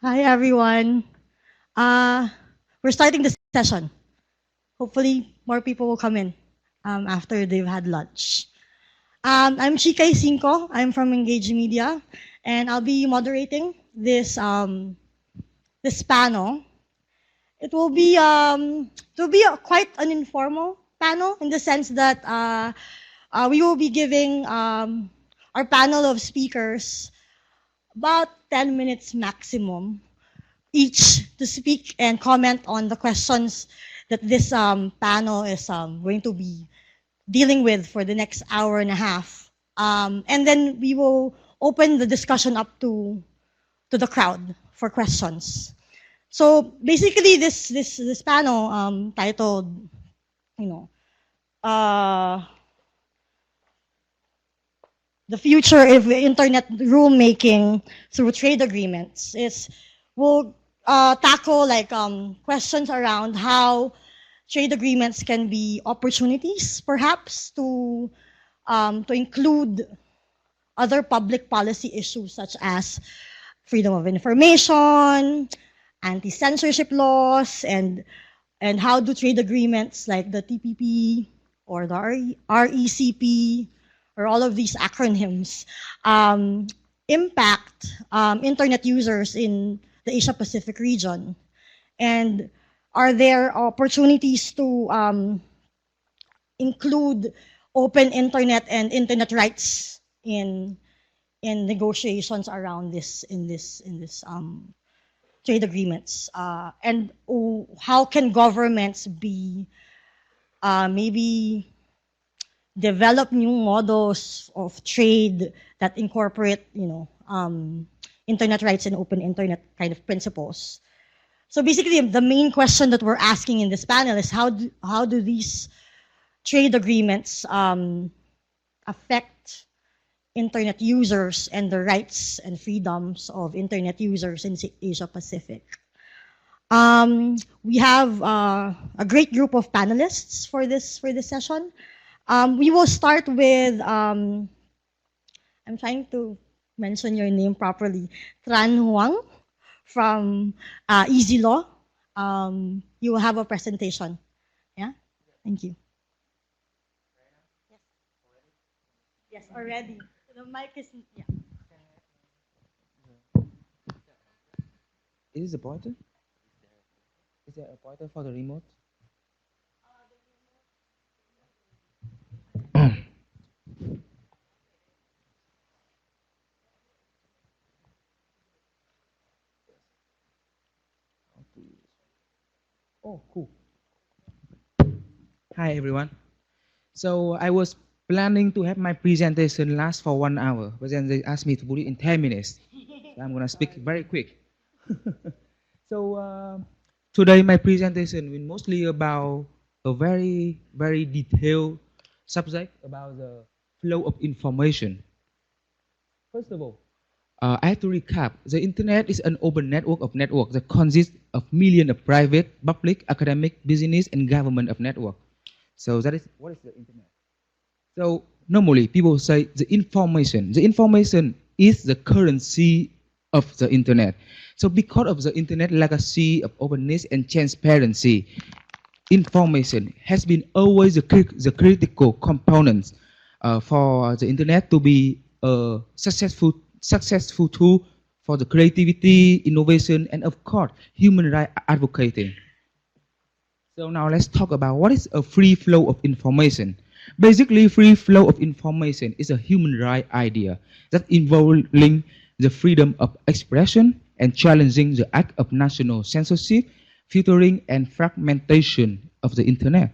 Hi, everyone. Uh, we're starting the session. Hopefully, more people will come in after they've had lunch. I'm Cheekay Cinco. I'm from EngageMedia, and I'll be moderating this panel. It will be quite an informal panel in the sense that we will be giving our panel of speakers about 10 minutes maximum each to speak and comment on the questions that this panel is going to be dealing with for the next hour and a half. And then we will open the discussion up to the crowd for questions. So basically, this panel titled, you know, the future of internet rulemaking through trade agreements will tackle questions around how trade agreements can be opportunities, perhaps to include other public policy issues such as freedom of information, anti-censorship laws, and how do trade agreements like the TPP or the RECP or all of these acronyms impact internet users in the Asia Pacific region? And are there opportunities to include open internet and internet rights in negotiations around this trade agreements? And how can governments be maybe develop new models of trade that incorporate, internet rights and open internet kind of principles? So basically, the main question that we're asking in this panel is how do these trade agreements affect internet users and the rights and freedoms of internet users in Asia Pacific? We have a great group of panelists for this session. We will start with, I'm trying to mention your name properly, Tran Huang from Easy Law. You will have a presentation. Yeah? Thank you. Yes, already. The mic is, yeah. Is this a pointer? Is there a pointer for the remote? Oh, cool. Hi, everyone. So I was planning to have my presentation last for 1 hour, but then they asked me to put it in 10 minutes. So I'm going to speak very quick. So today my presentation will mostly about a very, very detailed subject about the flow of information. First of all, I have to recap. The internet is an open network of networks that consists of millions of private, public, academic, business, and government of network. So that is what is the internet. So normally people say the information. The information is the currency of the internet. So because of the internet legacy of openness and transparency, information has been always the critical components for the internet to be a successful tool for the creativity, innovation, and of course, human rights advocating. So now let's talk about what is a free flow of information. Basically, free flow of information is a human right idea that involving the freedom of expression and challenging the act of national censorship, filtering, and fragmentation of the internet.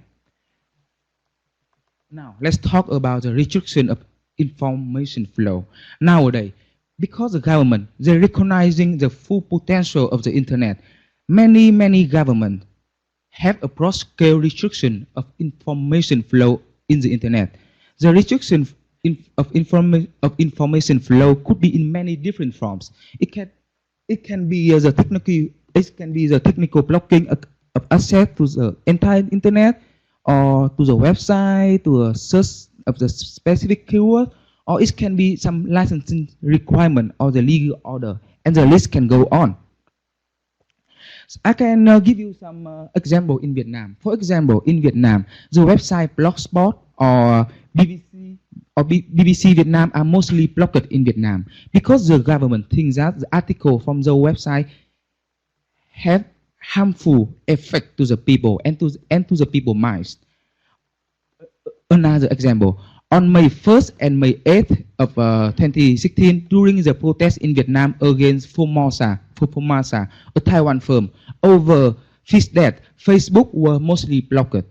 Now, let's talk about the restriction of information flow. Nowadays, because the government, they're recognizing the full potential of the internet, many governments have a broad-scale restriction of information flow in the internet. The restriction of information flow could be in many different forms. It can be the technical blocking of access to the entire internet, or to the website, to a search of the specific keyword, or it can be some licensing requirement or the legal order, and the list can go on. I can give you some example in Vietnam. For example, in Vietnam, the website Blogspot or BBC BBC Vietnam are mostly blocked in Vietnam because the government thinks that the article from the website have harmful effect to the people and to the people minds. Another example, on May 1st and May 8th of 2016, during the protest in Vietnam against Formosa, a Taiwan firm, over fish that Facebook were mostly blocked.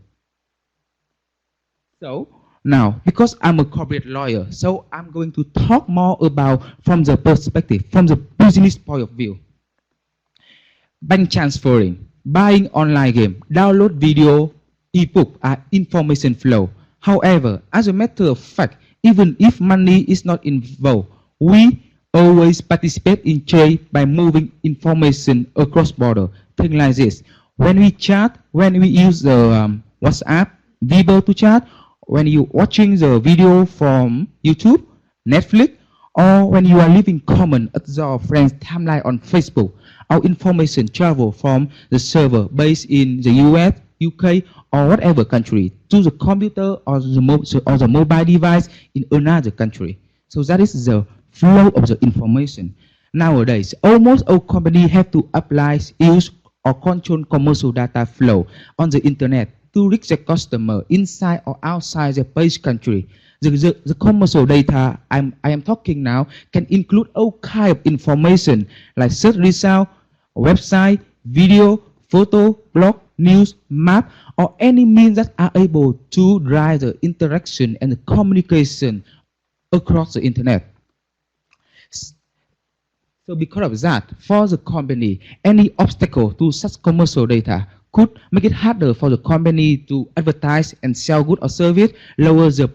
So now, because I'm a corporate lawyer, so I'm going to talk more about from the perspective, from the business point of view. Bank transferring, buying online game, download video, ebook are information flow. However, as a matter of fact, even if money is not involved, we always participate in trade by moving information across border. Things like this. When we chat, when we use the WhatsApp, Viber to chat, when you watching the video from YouTube, Netflix, or when you are leaving comment at your friend's timeline on Facebook, our information travel from the server based in the US, UK, or whatever country to the computer or the mobile device in another country. So that is the flow of the information. Nowadays, almost all companies have to apply, use, or control commercial data flow on the internet to reach the customer inside or outside the base country. The commercial data I am talking now can include all kinds of information like search result, website, video, photo, blog, news, map, or any means that are able to drive the interaction and the communication across the internet. So because of that, for the company, any obstacle to such commercial data could make it harder for the company to advertise and sell goods or service, lower the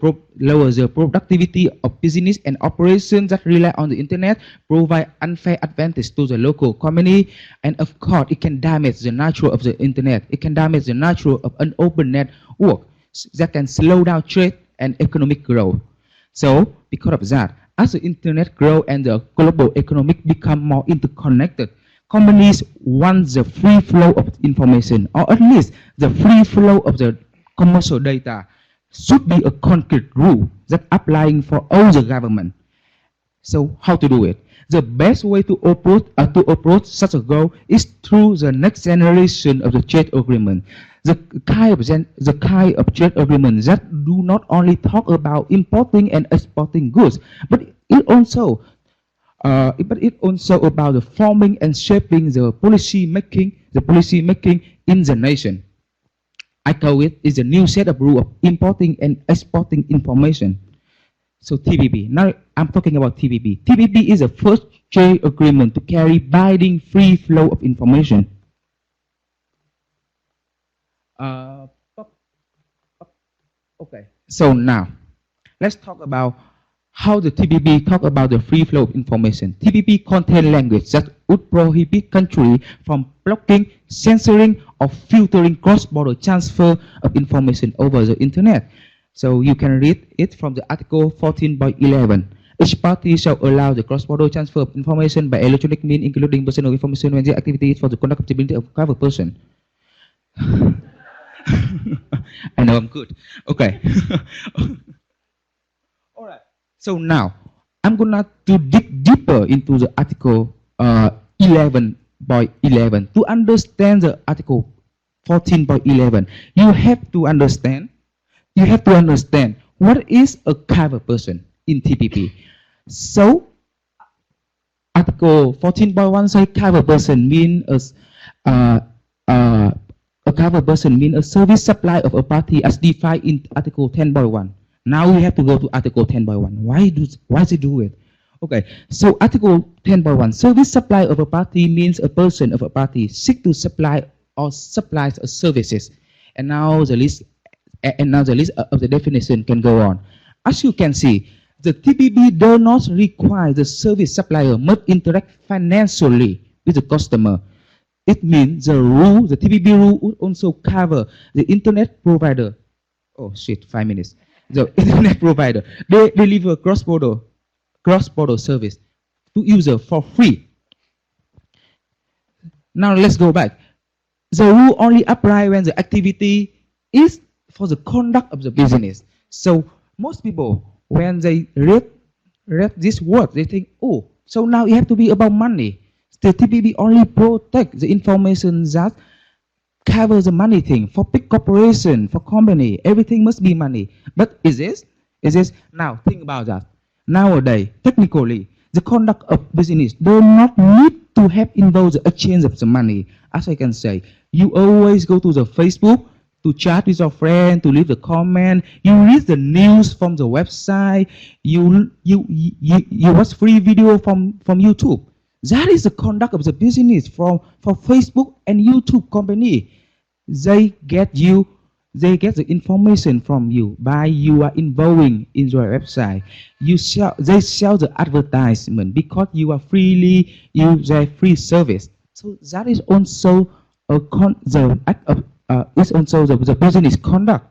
productivity of business and operations that rely on the internet, provide unfair advantage to the local company, and of course, it can damage the nature of the internet. It can damage the nature of an open network that can slow down trade and economic growth. So, because of that, as the internet grows and the global economy become more interconnected, companies want the free flow of information, or at least the free flow of the commercial data should be a concrete rule that applying for all the government. So how to do it? The best way to approach such a goal is through the next generation of the trade agreement. The kind of trade agreement that do not only talk about importing and exporting goods, but it also about the forming and shaping the policy making in the nation. I call it is a new set of rules of importing and exporting information. So TPP. Now I'm talking about TPP. TPP is the first trade agreement to carry binding free flow of information. Okay. So now let's talk about how the TPP talk about the free flow of information. TPP contains language that would prohibit countries from blocking, censoring, or filtering cross-border transfer of information over the internet. So you can read it from the Article 14.11. Each party shall allow the cross-border transfer of information by electronic means, including personal information when the activity is for the conductibility of cover person. I know I'm good. Okay. All right. So now, I'm going to dig deeper into the Article 11.11. To understand the Article 14.11, you have to understand what is a cover person in TPP. So, Article 14.1 says cover person means a cover person means a service supply of a party as defined in Article 10.1. Now we have to go to Article 10.1. Why does it do it? Okay, so Article 10.1, service supply of a party means a person of a party seek to supply or supplies services. And now the list of the definition can go on. As you can see, the TPP does not require the service supplier must interact financially with the customer. It means the TPP rule would also cover the internet provider. Oh shit, 5 minutes. The internet provider, they deliver cross-border service to user for free. Now let's go back. the rule only apply when the activity is for the conduct of the business. So most people, when they read this word, they think, oh, so now it have to be about money. The TPP only protect the information that cover the money thing. For big corporation, for company, everything must be money. But is this? Is this? Now think about that. Nowadays, technically, the conduct of business do not need to have involved the exchange of the money. As I can say, you always go to the Facebook to chat with your friend, to leave a comment. You read the news from the website. You watch free video from YouTube. That is the conduct of the business for Facebook and YouTube company. They get the information from you by you are involving in your website. They sell the advertisement because you are freely use their free service. So that is also the act of is also the business conduct.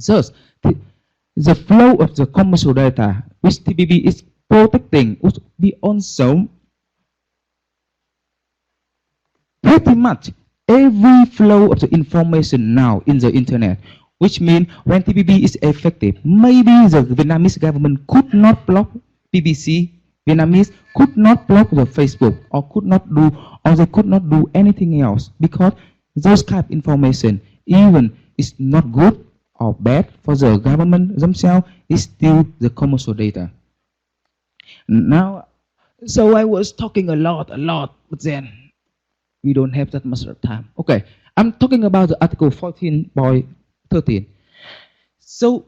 Thus, the flow of the commercial data which TPP is protecting would be also pretty much every flow of the information now in the internet, which means when TPP is effective, maybe the Vietnamese government could not block BBC, Vietnamese could not block the Facebook, or they could not do anything else because those kind of information, even is not good or bad for the government themselves, is still the commercial data. Now, so I was talking a lot, but then we don't have that much time. Okay, I'm talking about the Article 14.13. So,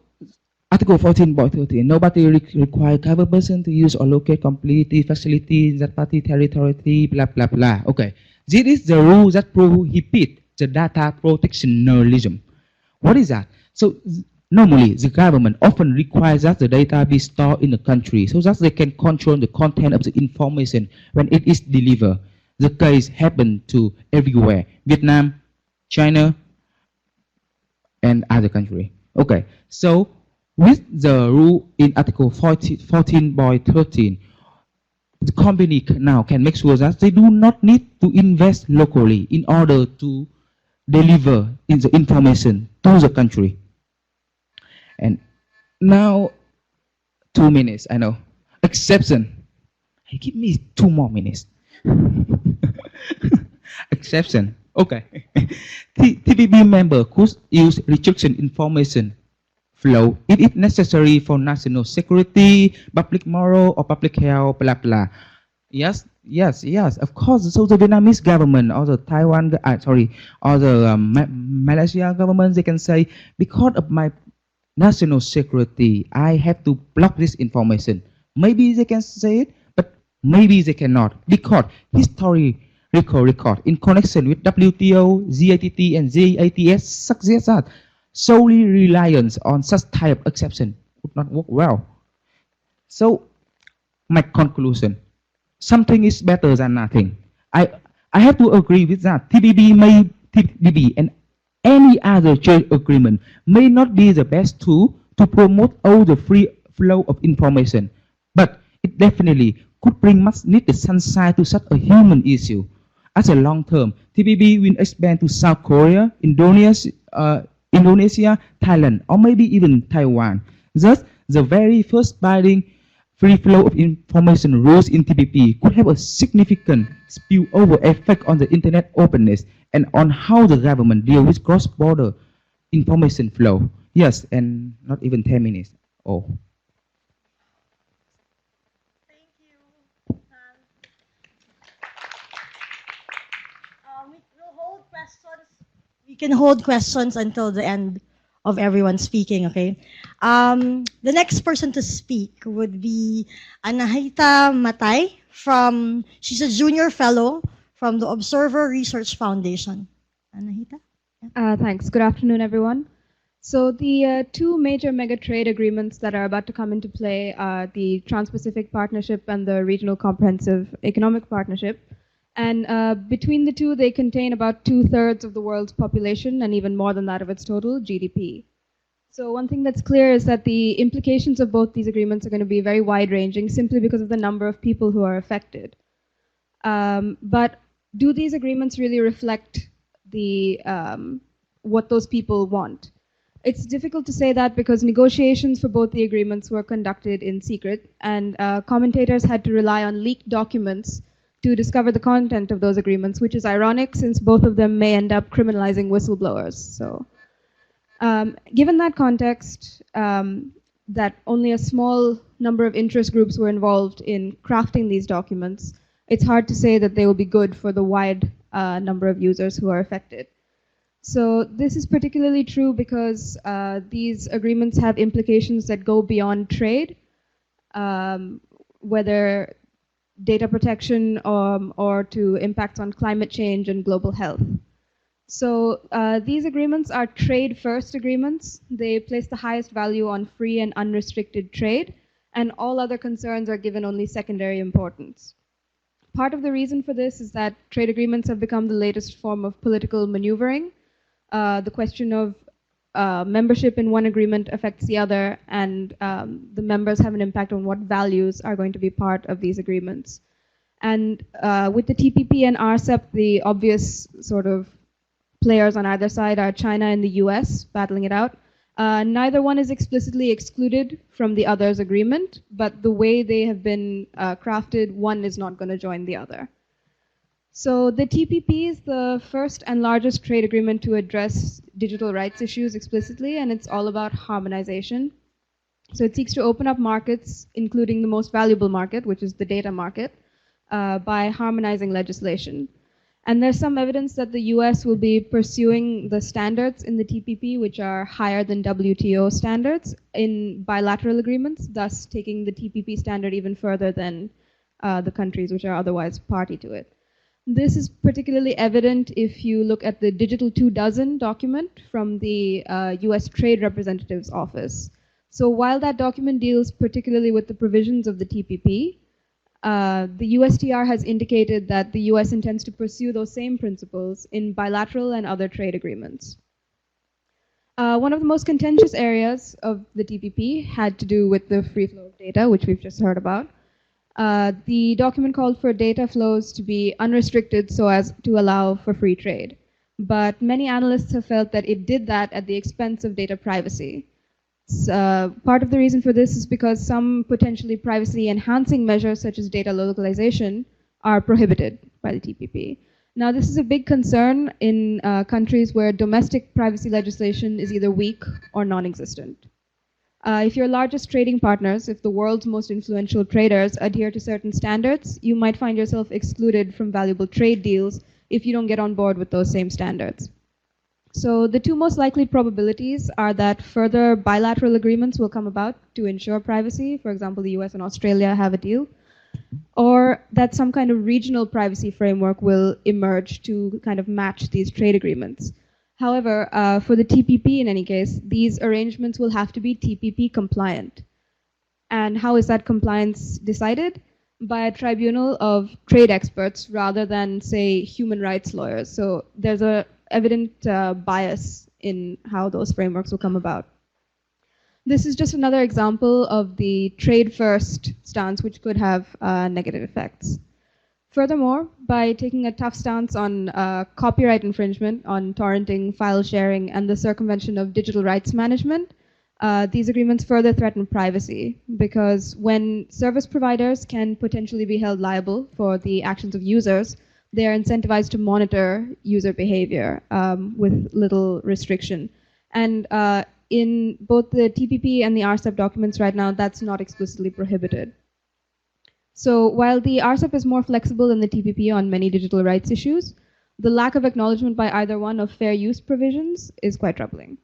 Article 14.13, nobody require cover person to use or locate completely facility in that party territory, blah, blah, blah. Okay, this is the rule that prohibits the data protectionism. What is that? So, normally, the government often requires that the data be stored in the country so that they can control the content of the information when it is delivered. The case happened to everywhere, Vietnam, China, and other countries. Okay, so with the rule in Article 14.13, the company now can make sure that they do not need to invest locally in order to deliver the information to the country. And now, 2 minutes, I know. Exception. Give me 2 more minutes. Exception. Okay. TPP member could use restriction information flow if it's necessary for national security, public moral, or public health, blah, blah. Yes, of course. So the Vietnamese government or the Taiwan, or the Malaysia government, they can say, because of my national security, I have to block this information. Maybe they can say it, but maybe they cannot, because historical record in connection with WTO, ZATT, and ZATS suggests that solely reliance on such type of exception would not work well. So, my conclusion, something is better than nothing. I have to agree with that. TPP and any other trade agreement may not be the best tool to promote all the free flow of information, but it definitely could bring much needed sunshine to such a human issue. As a long term, TPP will expand to South Korea, Indonesia, Thailand, or maybe even Taiwan. Thus, the very first binding free flow of information rules in TPP could have a significant spillover effect on the internet openness and on how the government deals with cross-border information flow. Yes, and not even 10 minutes. Oh. Thank you. We can hold questions until the end of everyone speaking, okay? The next person to speak would be Anahita Matay she's a junior fellow from the Observer Research Foundation. Anahita? Thanks. Good afternoon, everyone. So the two major mega trade agreements that are about to come into play are the Trans-Pacific Partnership and the Regional Comprehensive Economic Partnership. And between the two, they contain about 2/3 of the world's population and even more than that of its total GDP. So one thing that's clear is that the implications of both these agreements are going to be very wide-ranging simply because of the number of people who are affected. But do these agreements really reflect the what those people want. It's difficult to say that because negotiations for both the agreements were conducted in secret, and commentators had to rely on leaked documents to discover the content of those agreements, which is ironic since both of them may end up criminalizing whistleblowers. So, given that context, that only a small number of interest groups were involved in crafting these documents, it's hard to say that they will be good for the wide number of users who are affected. So this is particularly true because these agreements have implications that go beyond trade, whether data protection or to impacts on climate change and global health. So these agreements are trade-first agreements. They place the highest value on free and unrestricted trade, and all other concerns are given only secondary importance. Part of the reason for this is that trade agreements have become the latest form of political maneuvering. The question of membership in one agreement affects the other, and the members have an impact on what values are going to be part of these agreements. And with the TPP and RCEP, the obvious sort of players on either side are China and the US battling it out. Neither one is explicitly excluded from the other's agreement, but the way they have been crafted, one is not going to join the other. So the TPP is the first and largest trade agreement to address digital rights issues explicitly, and it's all about harmonization. So it seeks to open up markets, including the most valuable market, which is the data market, by harmonizing legislation. And there's some evidence that the US will be pursuing the standards in the TPP, which are higher than WTO standards, in bilateral agreements, thus taking the TPP standard even further than the countries which are otherwise party to it. This is particularly evident if you look at the Digital 24 document from the US Trade Representative's Office. So while that document deals particularly with the provisions of the TPP, the USTR has indicated that the US intends to pursue those same principles in bilateral and other trade agreements. One of the most contentious areas of the TPP had to do with the free flow of data, which we've just heard about. The document called for data flows to be unrestricted so as to allow for free trade. But many analysts have felt that it did that at the expense of data privacy. Part of the reason for this is because some potentially privacy-enhancing measures, such as data localization, are prohibited by the TPP. Now, this is a big concern in countries where domestic privacy legislation is either weak or non-existent. If your largest trading partners, if the world's most influential traders adhere to certain standards, you might find yourself excluded from valuable trade deals if you don't get on board with those same standards. So the two most likely probabilities are that further bilateral agreements will come about to ensure privacy. For example, the US and Australia have a deal. Or that some kind of regional privacy framework will emerge to kind of match these trade agreements. However, for the TPP in any case, these arrangements will have to be TPP compliant. And how is that compliance decided? By a tribunal of trade experts rather than, say, human rights lawyers. So there's a evident bias in how those frameworks will come about. This is just another example of the trade-first stance, which could have negative effects. Furthermore, by taking a tough stance on copyright infringement, on torrenting, file sharing, and the circumvention of digital rights management, these agreements further threaten privacy, because when service providers can potentially be held liable for the actions of users, they are incentivized to monitor user behavior with little restriction. And in both the TPP and the RCEP documents right now, that's not explicitly prohibited. So while the RCEP is more flexible than the TPP on many digital rights issues, the lack of acknowledgement by either one of fair use provisions is quite troubling.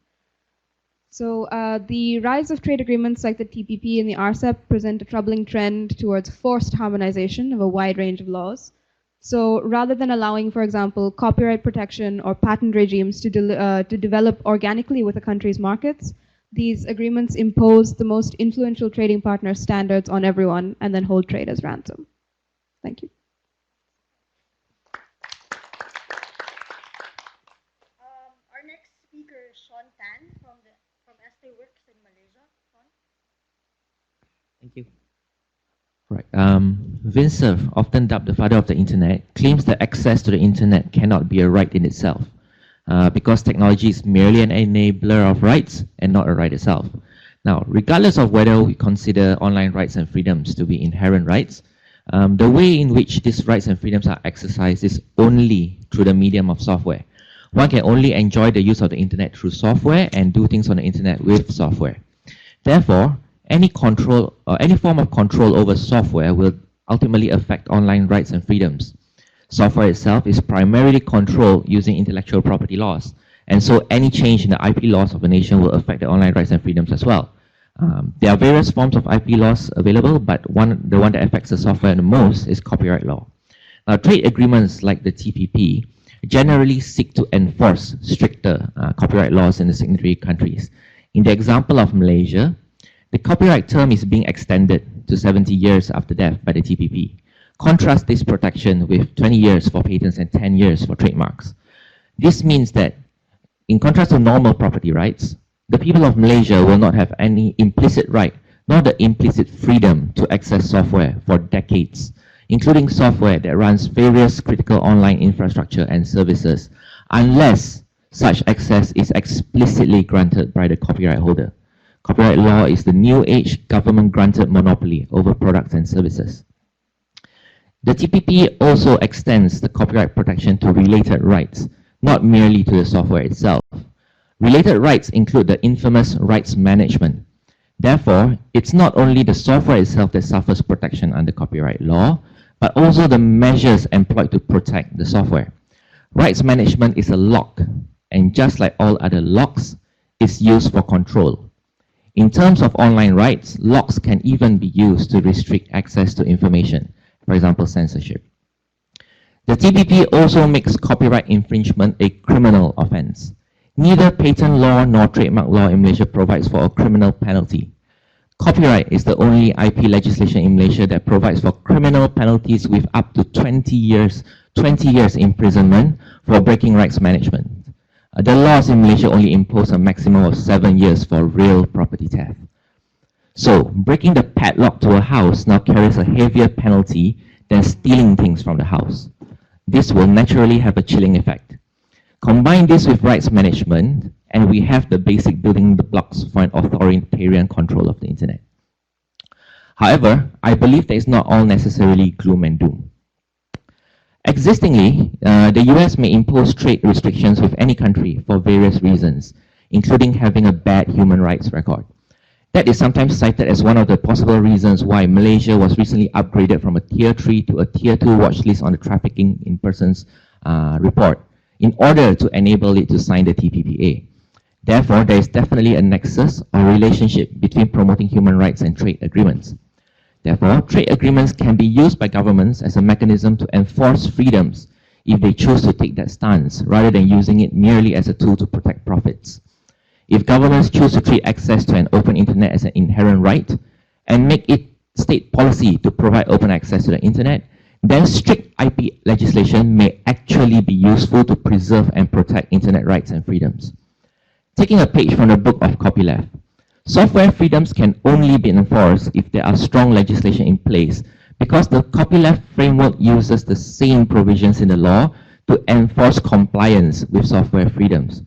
So the rise of trade agreements like the TPP and the RCEP present a troubling trend towards forced harmonization of a wide range of laws. So rather than allowing, for example, copyright protection or patent regimes to develop organically with a country's markets, these agreements impose the most influential trading partner standards on everyone and then hold trade as ransom. Thank you. Our next speaker is Sean Tan from Estee Works in Malaysia. Sean? Thank you. Right. Vint Cerf, often dubbed the father of the internet, claims that access to the internet cannot be a right in itself. because technology is merely an enabler of rights and not a right itself. Now, regardless of whether we consider online rights and freedoms to be inherent rights, the way in which these rights and freedoms are exercised is only through the medium of software. One can only enjoy the use of the internet through software and do things on the internet with software. Therefore, any control or any form of control over software will ultimately affect online rights and freedoms. Software itself is primarily controlled using intellectual property laws, and so any change in the IP laws of a nation will affect the online rights and freedoms as well. There are various forms of IP laws available, but the one that affects the software the most is copyright law. Now, trade agreements like the TPP generally seek to enforce stricter copyright laws in the signatory countries. In the example of Malaysia, the copyright term is being extended to 70 years after death by the TPP. Contrast this protection with 20 years for patents and 10 years for trademarks. This means that, in contrast to normal property rights, the people of Malaysia will not have any implicit right, nor the implicit freedom to access software for decades, including software that runs various critical online infrastructure and services, unless such access is explicitly granted by the copyright holder. Copyright law is the new age government-granted monopoly over products and services. The TPP also extends the copyright protection to related rights, not merely to the software itself. Related rights include the infamous rights management. Therefore, it's not only the software itself that suffers protection under copyright law, but also the measures employed to protect the software. Rights management is a lock, and just like all other locks, it's used for control. In terms of online rights, locks can even be used to restrict access to information, for example, censorship. The TPP also makes copyright infringement a criminal offense. Neither patent law nor trademark law in Malaysia provides for a criminal penalty. Copyright is the only IP legislation in Malaysia that provides for criminal penalties with up to 20 years imprisonment for breaking rights management. The laws in Malaysia only impose a maximum of 7 years for real property theft. So, breaking the padlock to a house now carries a heavier penalty than stealing things from the house. This will naturally have a chilling effect. Combine this with rights management, and we have the basic building blocks for an authoritarian control of the internet. However, I believe that it's not all necessarily gloom and doom. Existingly, the US may impose trade restrictions with any country for various reasons, including having a bad human rights record. That is sometimes cited as one of the possible reasons why Malaysia was recently upgraded from a Tier 3 to a Tier 2 watch list on the Trafficking in Persons report, in order to enable it to sign the TPPA. Therefore, there is definitely a nexus or relationship between promoting human rights and trade agreements. Therefore, trade agreements can be used by governments as a mechanism to enforce freedoms if they choose to take that stance, rather than using it merely as a tool to protect profits. If governments choose to treat access to an open internet as an inherent right and make it state policy to provide open access to the internet, then strict IP legislation may actually be useful to preserve and protect internet rights and freedoms. Taking a page from the book of copyleft, software freedoms can only be enforced if there are strong legislation in place, because the copyleft framework uses the same provisions in the law to enforce compliance with software freedoms.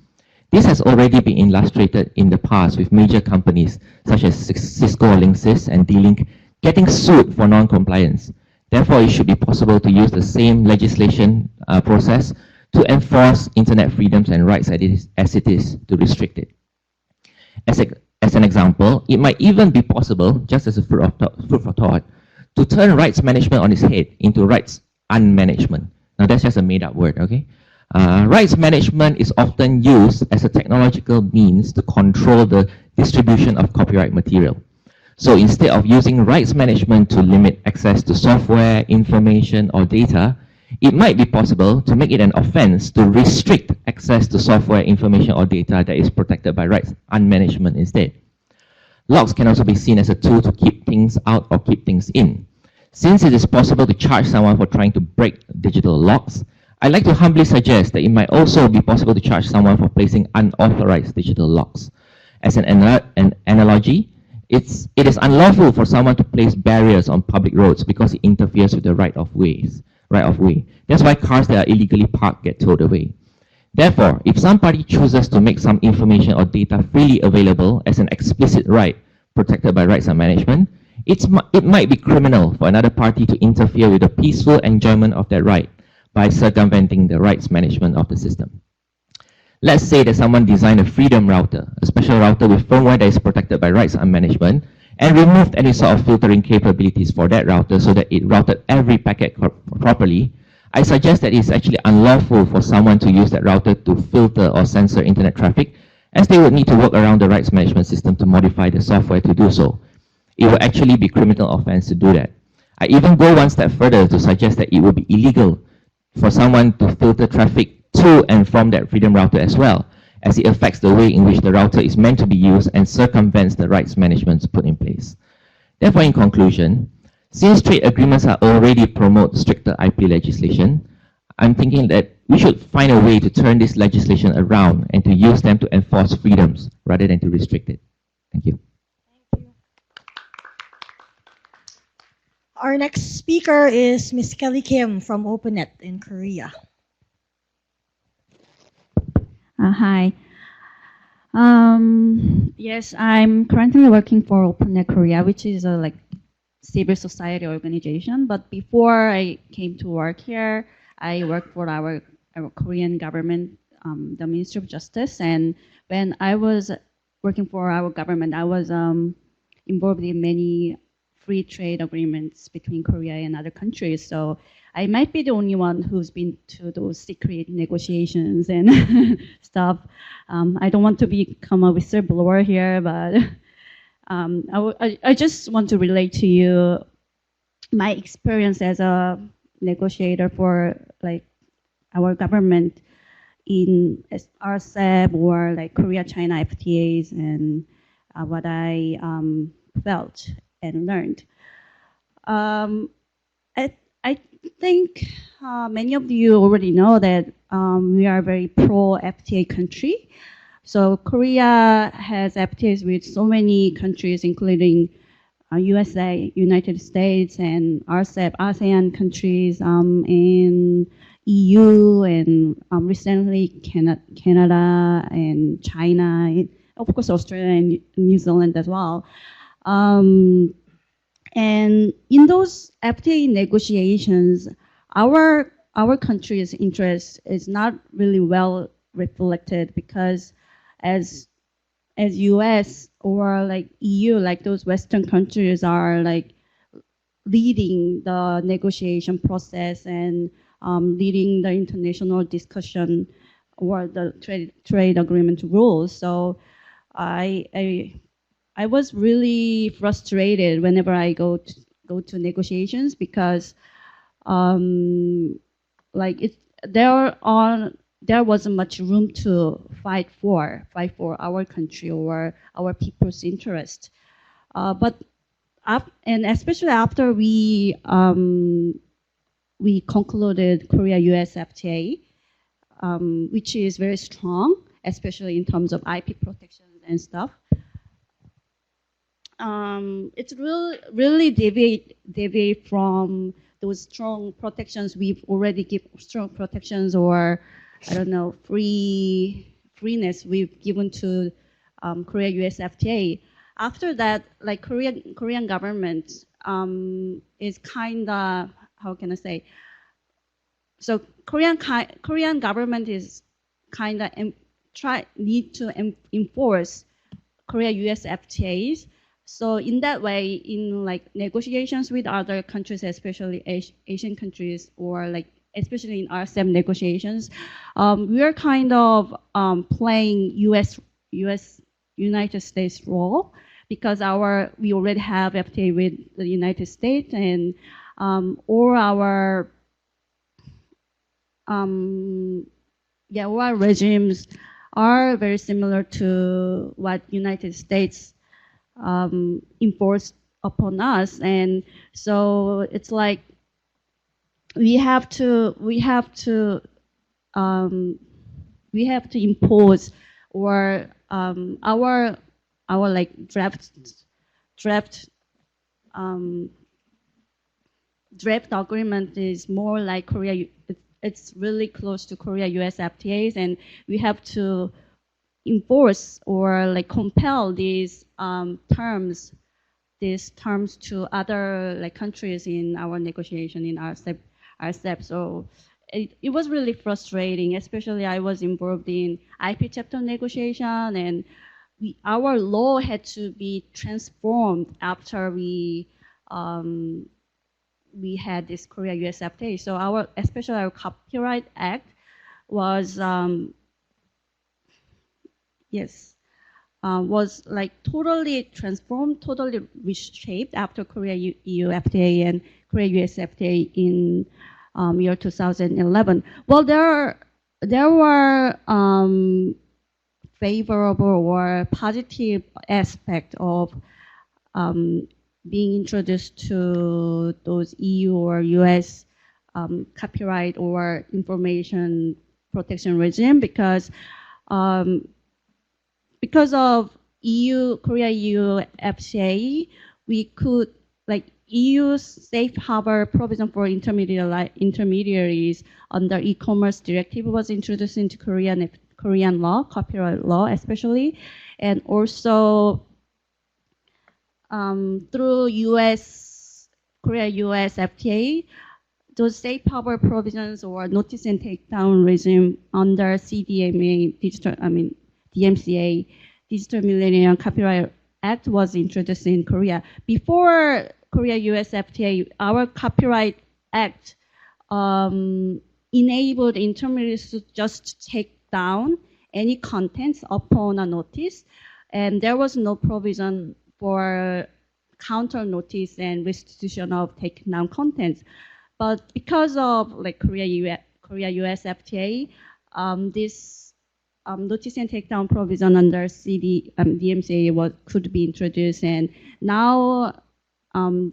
This has already been illustrated in the past with major companies such as Cisco or Linksys and D-Link getting sued for non-compliance. Therefore, it should be possible to use the same legislation process to enforce internet freedoms and rights as it is to restrict it. As an example, it might even be possible, just as a food for thought, to turn rights management on its head into rights unmanagement. Now, that's just a made-up word, okay? Rights management is often used as a technological means to control the distribution of copyright material. So instead of using rights management to limit access to software, information, or data, it might be possible to make it an offense to restrict access to software, information, or data that is protected by rights unmanagement instead. Locks can also be seen as a tool to keep things out or keep things in. Since it is possible to charge someone for trying to break digital locks, I'd like to humbly suggest that it might also be possible to charge someone for placing unauthorized digital locks. As an analogy, it is unlawful for someone to place barriers on public roads because it interferes with the right of way. That's why cars that are illegally parked get towed away. Therefore, if some party chooses to make some information or data freely available as an explicit right protected by rights and management, it might be criminal for another party to interfere with the peaceful enjoyment of that right by circumventing the rights management of the system. Let's say that someone designed a freedom router, a special router with firmware that is protected by rights and management, and removed any sort of filtering capabilities for that router so that it routed every packet properly. I suggest that it's actually unlawful for someone to use that router to filter or censor internet traffic, as they would need to work around the rights management system to modify the software to do so. It will actually be criminal offense to do that. I even go one step further to suggest that it would be illegal for someone to filter traffic to and from that freedom router as well, as it affects the way in which the router is meant to be used and circumvents the rights management put in place. Therefore, in conclusion, since trade agreements are already promote stricter IP legislation, I'm thinking that we should find a way to turn this legislation around and to use them to enforce freedoms rather than to restrict it. Thank you. Our next speaker is Ms. Kelly Kim from OpenNet in Korea. Hi. Yes, I'm currently working for OpenNet Korea, which is a civil society organization. But before I came to work here, I worked for our Korean government, the Ministry of Justice. And when I was working for our government, I was involved in many free trade agreements between Korea and other countries. So I might be the only one who's been to those secret negotiations and stuff. I don't want to become a whistleblower here, but I just want to relate to you my experience as a negotiator for our government in RCEP or Korea-China FTAs and what I felt and learned. I think many of you already know that we are a very pro-FTA country. So Korea has FTAs with so many countries, including USA, United States, and RCEP, ASEAN countries, and EU, and recently Canada and China, and of course Australia and New Zealand as well. And in those FTA negotiations, our country's interest is not really well reflected because as US or EU, those Western countries are leading the negotiation process and leading the international discussion or the trade agreement rules. So I was really frustrated whenever I go to negotiations because there wasn't much room to fight for our country or our people's interest. And especially after we concluded Korea-US FTA, which is very strong, especially in terms of IP protection and stuff. It's really deviate from those strong protections we've already given, strong protections or I don't know, freeness we've given to Korea-US FTA. After that, Korean government is kinda, how can I say? So Korean government is kinda need to enforce Korea-US FTAs. So in that way, in negotiations with other countries, especially Asian countries, or especially in RCEP negotiations, we are kind of playing United States role because we already have FTA with the United States and all our regimes are very similar to what United States enforced upon us, and so it's we have to impose or our draft agreement is more like it's really close to Korea-US FTAs, and we have to enforce or like compel these terms to other like countries in our negotiation in RCEP. So it was really frustrating, especially I was involved in IP chapter negotiation, and our law had to be transformed after we had this Korea-US FTA. So especially our Copyright Act was was like totally transformed, totally reshaped after Korea-EU FTA and Korea-US FTA in year 2011. Well, there were favorable or positive aspect of being introduced to those EU or US copyright or information protection regime because of Korea-EU FTA, we could like EU's safe harbor provision for intermediaries under e-commerce directive was introduced into Korean law, copyright law especially, and also through Korea-US FTA, those safe harbor provisions or notice and takedown regime under DMCA, Digital Millennium Copyright Act was introduced in Korea. Before Korea-US FTA, our Copyright Act enabled intermediaries to just take down any contents upon a notice, and there was no provision for counter notice and restitution of taken down contents. But because of like Korea-US FTA, this notice and takedown provision under DMCA could be introduced, and now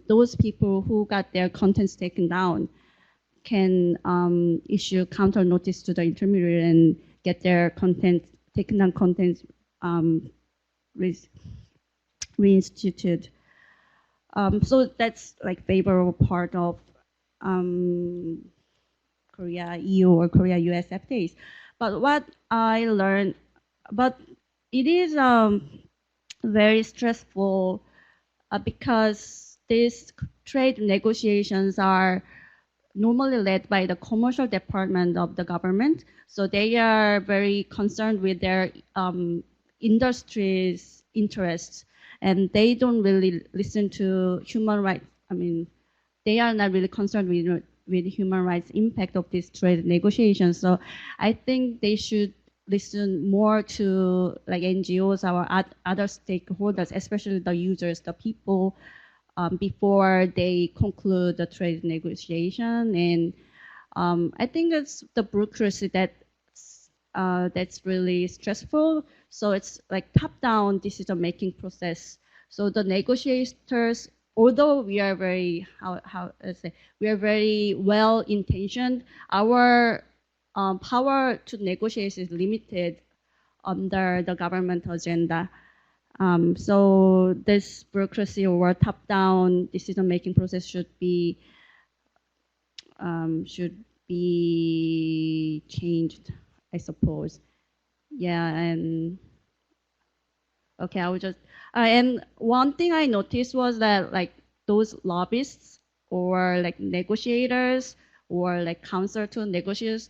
those people who got their contents taken down can issue counter notice to the intermediary and get their taken down contents reinstituted. So that's like favorable part of Korea-EU or Korea-US FTAs. But what I learned, but it is very stressful because these trade negotiations are normally led by the commercial department of the government. So they are very concerned with their industry's interests, and they don't really listen to human rights. I mean, they are not really concerned with human rights impact of these trade negotiations. So I think they should listen more to like NGOs, our other stakeholders, especially the users, the people, before they conclude the trade negotiation. And I think it's the bureaucracy that's really stressful. So it's like top-down decision-making process. So the negotiators, although we are very we are very well-intentioned, our power to negotiate is limited under the government agenda. So this bureaucracy or top-down decision-making process should be changed, I suppose. Yeah, and okay, I would just and one thing I noticed was that like those lobbyists or like negotiators or like counsel to negotiators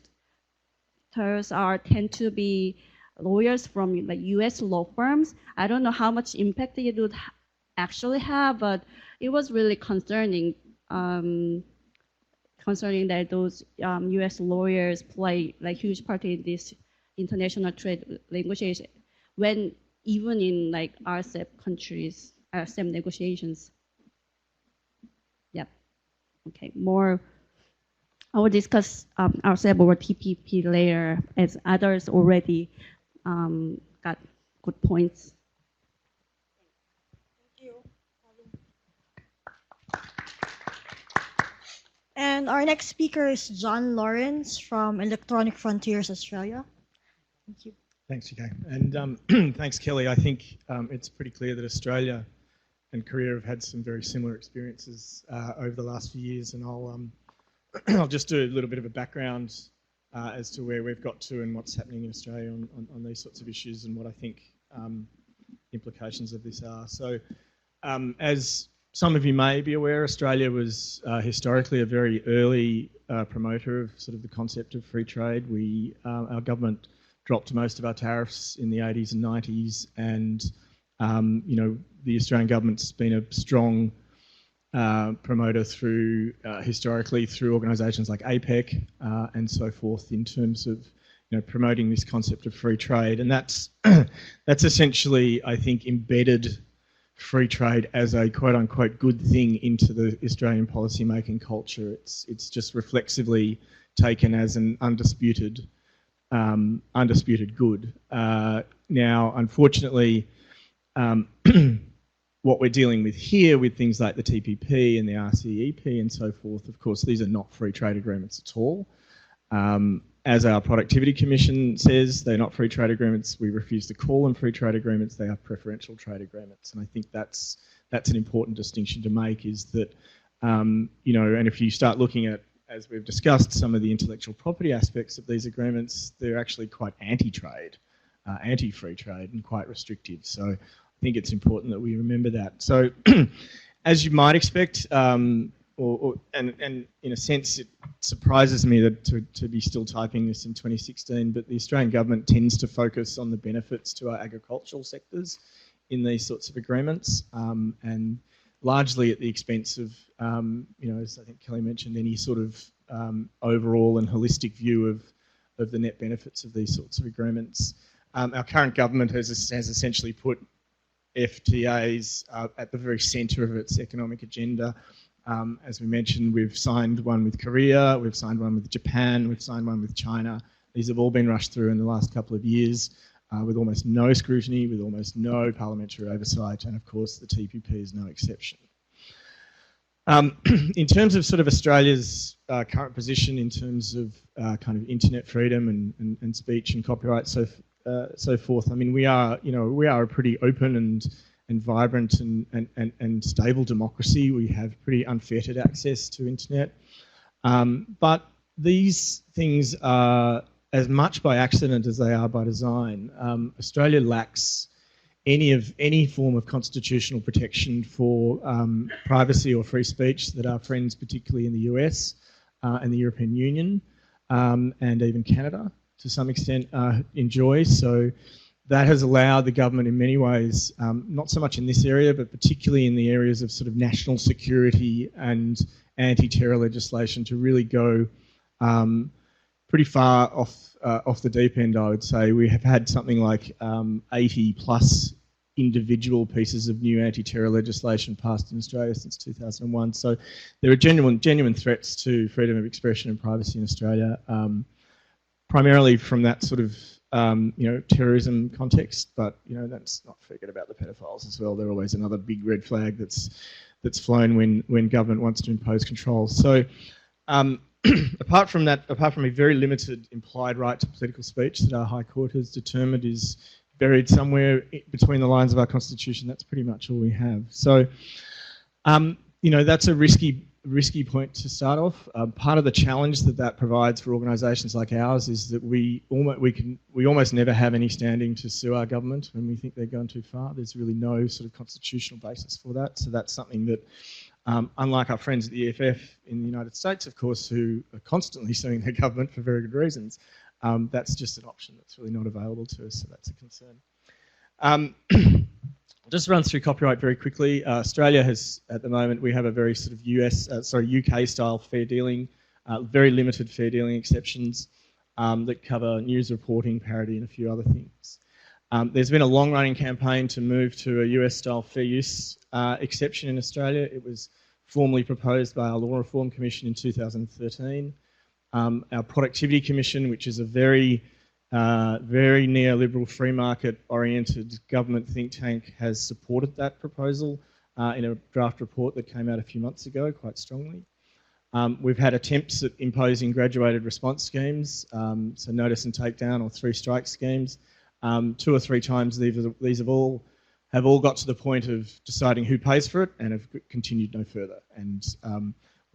tend to be lawyers from like U.S. law firms. I don't know how much impact it would actually have, but it was really concerning. Concerning that those U.S. lawyers play like huge part in this international trade negotiation, when even in like RCEP countries, RCEP negotiations. Yep. Okay. More. I will discuss RCEP or TPP later, as others already got good points. Thank you. And our next speaker is John Lawrence from Electronic Frontiers Australia. Thank you. Thanks, Cheekay. And thanks, Kelly. I think it's pretty clear that Australia and Korea have had some very similar experiences over the last few years, and I'll I'll just do a little bit of a background as to where we've got to and what's happening in Australia on these sorts of issues and what I think implications of this are. So, as some of you may be aware, Australia was historically a very early promoter of sort of the concept of free trade. Our government dropped most of our tariffs in the 80s and 90s, and the Australian government's been a strong promoter through historically through organisations like APEC and so forth in terms of promoting this concept of free trade, and that's essentially, I think, embedded free trade as a quote-unquote good thing into the Australian policy-making culture. It's just reflexively taken as an undisputed good. Now, unfortunately, what we're dealing with here with things like the TPP and the RCEP and so forth, of course, these are not free trade agreements at all. As our Productivity Commission says, they're not free trade agreements. We refuse to call them free trade agreements. They are preferential trade agreements. And I think that's an important distinction to make, is that, and if you start looking at, as we've discussed, some of the intellectual property aspects of these agreements, they're actually quite anti-trade, anti-free trade, and quite restrictive. So I think it's important that we remember that. So as you might expect, and in a sense it surprises me that to be still typing this in 2016, but the Australian government tends to focus on the benefits to our agricultural sectors in these sorts of agreements, and largely at the expense of, as I think Kelly mentioned, any sort of overall and holistic view of the net benefits of these sorts of agreements. Our current government has essentially put FTAs at the very centre of its economic agenda. As we mentioned, we've signed one with Korea, we've signed one with Japan, we've signed one with China. These have all been rushed through in the last couple of years with almost no scrutiny, with almost no parliamentary oversight, and of course the TPP is no exception. In terms of sort of Australia's current position in terms of kind of internet freedom and speech and copyright, so forth, I mean, we are a pretty open and vibrant and stable democracy. We have pretty unfettered access to internet. But these things are as much by accident as they are by design. Australia lacks any form of constitutional protection for privacy or free speech that our friends, particularly in the US and the European Union and even Canada to some extent, enjoy. So that has allowed the government in many ways, not so much in this area, but particularly in the areas of sort of national security and anti-terror legislation, to really go pretty far off the deep end, I would say. We have had something like 80 plus individual pieces of new anti-terror legislation passed in Australia since 2001. So there are genuine threats to freedom of expression and privacy in Australia, primarily from that sort of terrorism context, but let's not forget about the pedophiles as well. They're always another big red flag that's flown when government wants to impose control. So apart from a very limited implied right to political speech that our High Court has determined is buried somewhere between the lines of our Constitution, that's pretty much all we have. So that's a risky point to start off. Part of the challenge that provides for organisations like ours is that we almost never have any standing to sue our government when we think they're going too far. There's really no sort of constitutional basis for that. So that's something that, unlike our friends at the EFF in the United States, of course, who are constantly suing their government for very good reasons, that's just an option that's really not available to us. So that's a concern. I'll just run through copyright very quickly. Australia has, at the moment, we have a very sort of UK-style fair dealing, very limited fair dealing exceptions that cover news reporting, parody, and a few other things. There's been a long-running campaign to move to a US-style fair use exception in Australia. It was formally proposed by our Law Reform Commission in 2013. Our Productivity Commission, which is a very neoliberal, free market-oriented government think tank, has supported that proposal in a draft report that came out a few months ago quite strongly. We've had attempts at imposing graduated response schemes, so notice and takedown or 3-strike schemes. 2 or 3 times these have all got to the point of deciding who pays for it and have continued no further. And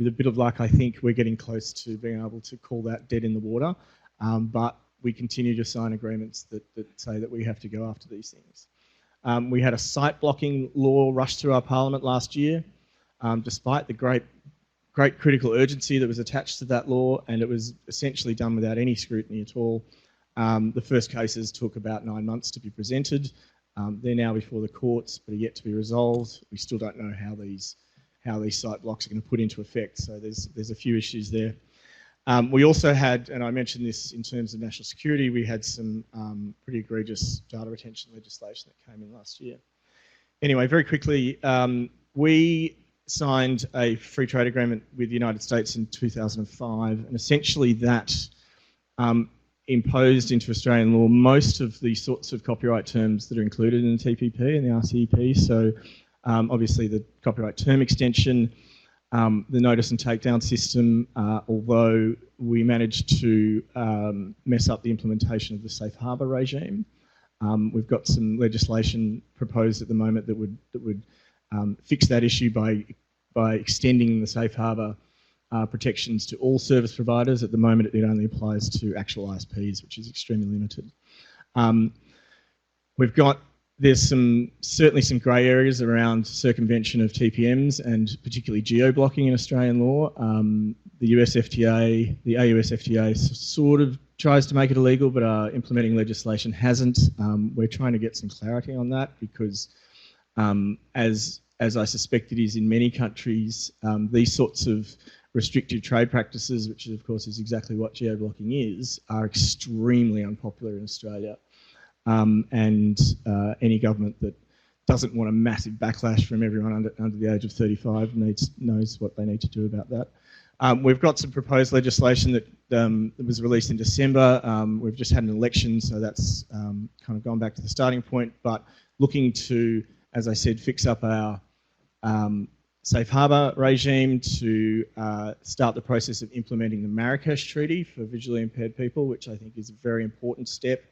with a bit of luck, I think we're getting close to being able to call that dead in the water. But we continue to sign agreements that say that we have to go after these things. We had a site blocking law rush through our parliament last year, despite the great critical urgency that was attached to that law, and it was essentially done without any scrutiny at all. The first cases took about 9 months to be presented. They're now before the courts, but are yet to be resolved. We still don't know how these site blocks are going to put into effect, so there's a few issues there. We also had, and I mentioned this in terms of national security, we had some pretty egregious data retention legislation that came in last year. Anyway, very quickly, we signed a free trade agreement with the United States in 2005, and essentially that imposed into Australian law most of the sorts of copyright terms that are included in the TPP and the RCEP. So obviously the copyright term extension, the notice and takedown system, although we managed to mess up the implementation of the safe harbour regime. We've got some legislation proposed at the moment that would fix that issue by extending the safe harbour protections to all service providers. At the moment, it only applies to actual ISPs, which is extremely limited. There's certainly some grey areas around circumvention of TPMs and particularly geo-blocking in Australian law. The US FTA, the AUS FTA sort of tries to make it illegal, but our implementing legislation hasn't. We're trying to get some clarity on that because as I suspect it is in many countries, these sorts of restrictive trade practices, which of course is exactly what geo-blocking is, are extremely unpopular in Australia. Any government that doesn't want a massive backlash from everyone under the age of 35 knows what they need to do about that. We've got some proposed legislation that was released in December. We've just had an election, so that's kind of gone back to the starting point, but looking to, as I said, fix up our safe harbour regime, to start the process of implementing the Marrakesh Treaty for visually impaired people, which I think is a very important step.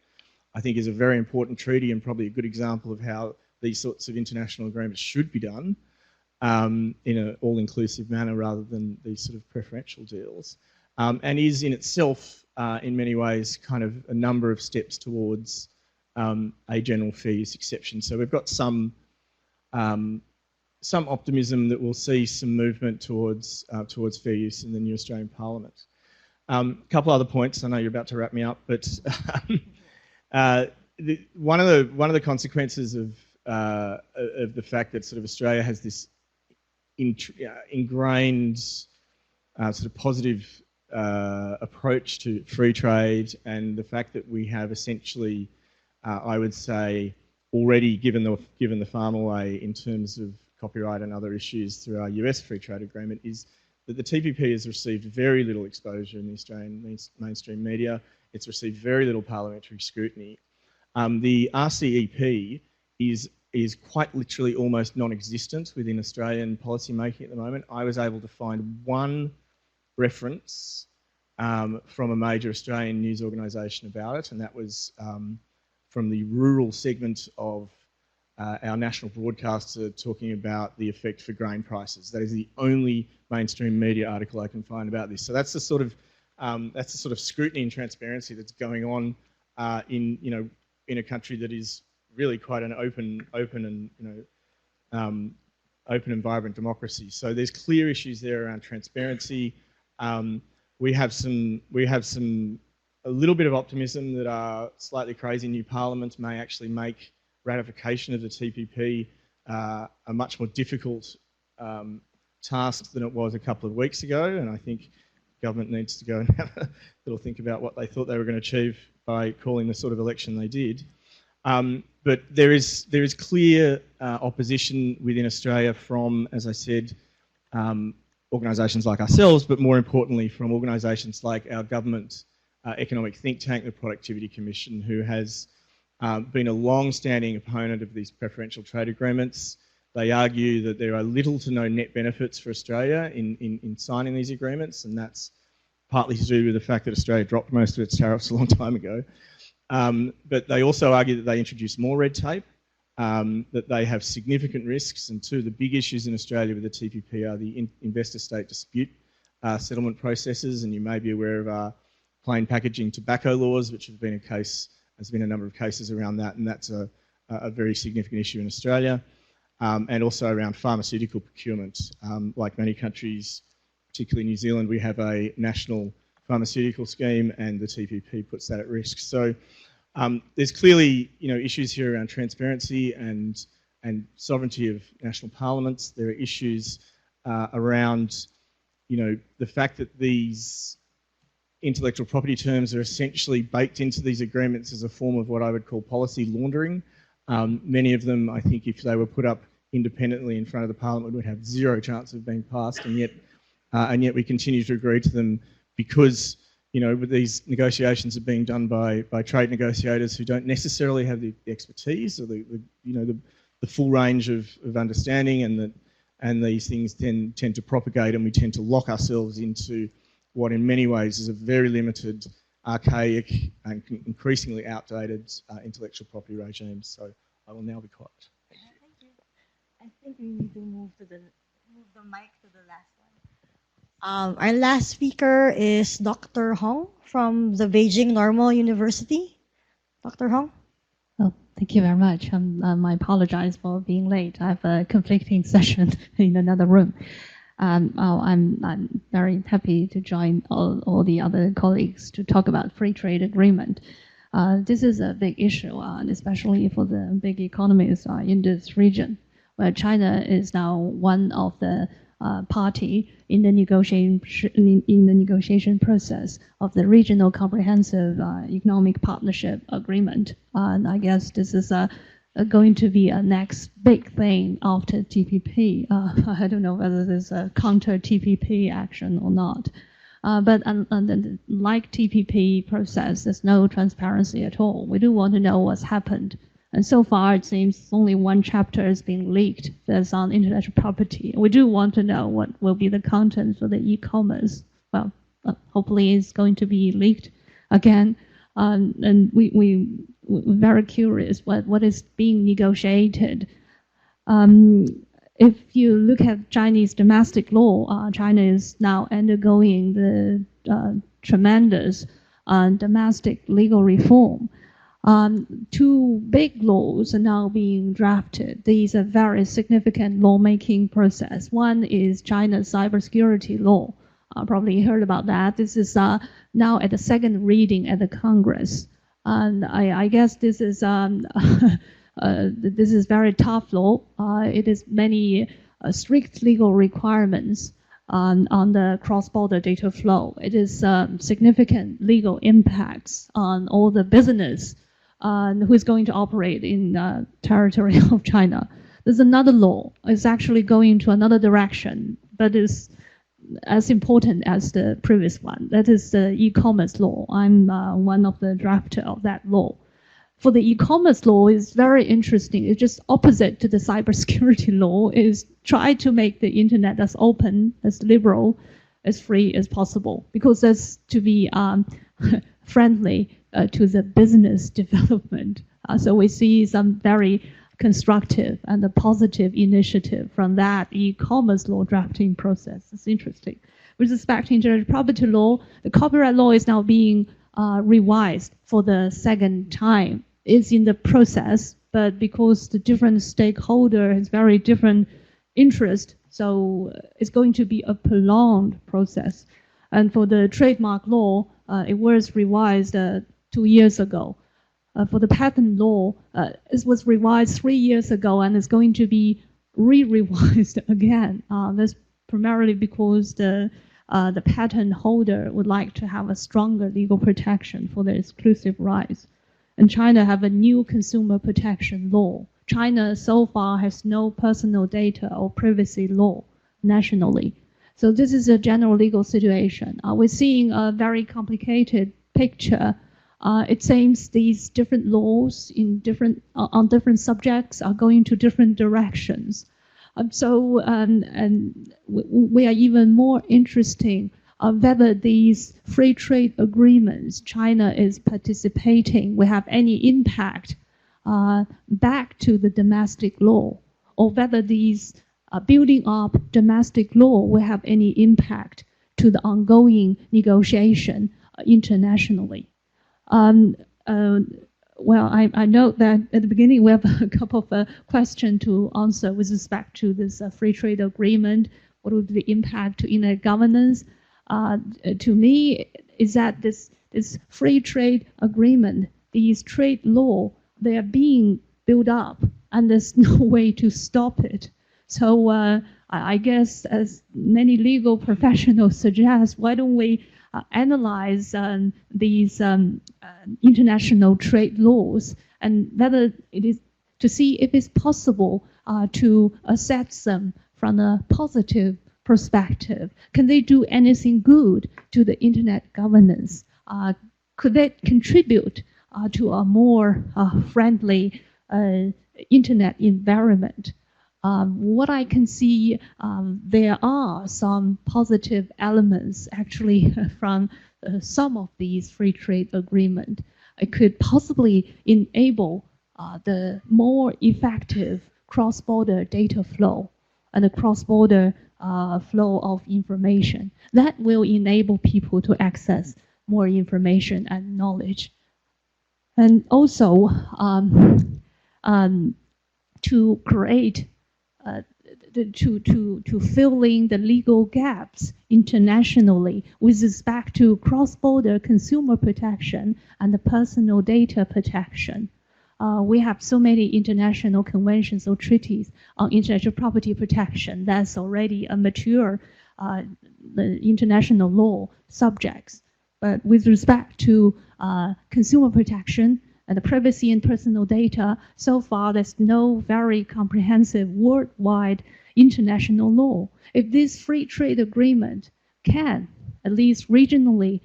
I think is a very important treaty and probably a good example of how these sorts of international agreements should be done in an all-inclusive manner rather than these sort of preferential deals, and is in itself, in many ways, kind of a number of steps towards a general fair use exception. So we've got some optimism that we'll see some movement towards fair use in the new Australian Parliament. A couple other points. I know you're about to wrap me up, but one of the consequences of the fact that sort of Australia has this ingrained sort of positive approach to free trade, and the fact that we have essentially, I would say, already given the farm away in terms of copyright and other issues through our US free trade agreement, is that the TPP has received very little exposure in the Australian mainstream media. It's received very little parliamentary scrutiny. The RCEP is quite literally almost non-existent within Australian policy making at the moment. I was able to find one reference from a major Australian news organisation about it, and that was from the rural segment of our national broadcaster talking about the effect for grain prices. That is the only mainstream media article I can find about this. So that's the sort of scrutiny and transparency that's going on in a country that is really quite an open and vibrant democracy. So there's clear issues there around transparency. We have a little bit of optimism that our slightly crazy new parliament may actually make ratification of the TPP a much more difficult task than it was a couple of weeks ago, and I think government needs to go and have a little think about what they thought they were going to achieve by calling the sort of election they did. But there is clear opposition within Australia from, as I said, organisations like ourselves, but more importantly from organisations like our government economic think tank, the Productivity Commission, who has been a long-standing opponent of these preferential trade agreements. They argue that there are little to no net benefits for Australia in signing these agreements, and that's partly to do with the fact that Australia dropped most of its tariffs a long time ago. But they also argue that they introduce more red tape, that they have significant risks, and two of the big issues in Australia with the TPP are the investor-state dispute settlement processes, and you may be aware of our plain packaging tobacco laws, which have been there's been a number of cases around that, and that's a very significant issue in Australia, and also around pharmaceutical procurement. Like many countries, particularly New Zealand, we have a national pharmaceutical scheme, and the TPP puts that at risk. So there's clearly, issues here around transparency and sovereignty of national parliaments. There are issues around, the fact that these intellectual property terms are essentially baked into these agreements as a form of what I would call policy laundering. Many of them, I think, if they were put up independently in front of the Parliament, would have zero chance of being passed, and yet we continue to agree to them because, these negotiations are being done by trade negotiators who don't necessarily have the expertise or the full range of understanding, and these things tend to propagate, and we tend to lock ourselves into what in many ways is a very limited, archaic and increasingly outdated intellectual property regime. So I will now be quiet. Thank you. I think we need to move the mic to the last one. Our last speaker is Dr. Hong from the Beijing Normal University. Dr. Hong? Oh, thank you very much. I apologize for being late. I have a conflicting session in another room. I'm very happy to join all the other colleagues to talk about free trade agreement. This is a big issue, especially for the big economies in this region, where China is now one of the party in the negotiation process of the regional comprehensive economic partnership agreement. And I guess this is going to be a next big thing after TPP. I don't know whether there's a counter TPP action or not. But like TPP process, there's no transparency at all. We do want to know what's happened. And so far, it seems only one chapter is being leaked. That's on intellectual property. We do want to know what will be the content for the e-commerce. Well, hopefully it's going to be leaked again. And we're very curious what is being negotiated. If you look at Chinese domestic law, China is now undergoing the tremendous domestic legal reform. Two big laws are now being drafted. These are very significant lawmaking process. One is China's cybersecurity law. Probably heard about that. This is now at the second reading at the Congress. And I guess this is this is very tough law. It is many strict legal requirements on the cross-border data flow. It is significant legal impacts on all the business who is going to operate in territory of China. There's another law. It's actually going to another direction, but is as important as the previous one. That is the e-commerce law. I'm one of the drafter of that law. For the e-commerce law, is very interesting. It's just opposite to the cybersecurity law. Is try to make the internet as open, as liberal, as free as possible, because that's to be friendly to the business development. So we see some very constructive and a positive initiative from that e-commerce law drafting process. It's interesting. With respect to intellectual property law, the copyright law is now being revised for the second time. It's in the process, but because the different stakeholder has very different interest, so it's going to be a prolonged process. And for the trademark law, it was revised 2 years ago. For the patent law, it was revised 3 years ago, and it's going to be re-revised again. That's primarily because the patent holder would like to have a stronger legal protection for their exclusive rights. And China have a new consumer protection law. China so far has no personal data or privacy law nationally. So this is a general legal situation. We're seeing a very complicated picture. It seems these different laws in on different subjects are going to different directions. And we are even more interesting whether these free trade agreements China is participating will have any impact back to the domestic law, or whether these building up domestic law will have any impact to the ongoing negotiation internationally. Well, I know that at the beginning we have a couple of questions to answer with respect to this free trade agreement. What would be the impact to internet governance? To me, is that this free trade agreement, these trade law, they are being built up, and there's no way to stop it. So I guess, as many legal professionals suggest, why don't we analyze these international trade laws, and whether it is to see if it's possible to assess them from a positive perspective. Can they do anything good to the internet governance? Could they contribute to a more friendly internet environment? What I can see, there are some positive elements actually from some of these free trade agreements. It could possibly enable the more effective cross-border data flow and the cross-border flow of information. That will enable people to access more information and knowledge. And also to create to fill in the legal gaps internationally with respect to cross-border consumer protection and the personal data protection. We have so many international conventions or treaties on intellectual property protection that's already a mature the international law subjects. But with respect to consumer protection and the privacy and personal data, so far there's no very comprehensive worldwide international law. If this free trade agreement can, at least regionally,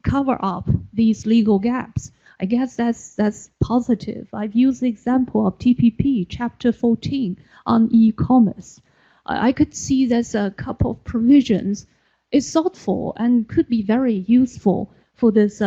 cover up these legal gaps, I guess that's positive. I've used the example of TPP, Chapter 14 on e-commerce. I could see there's a couple of provisions. It's thoughtful and could be very useful for this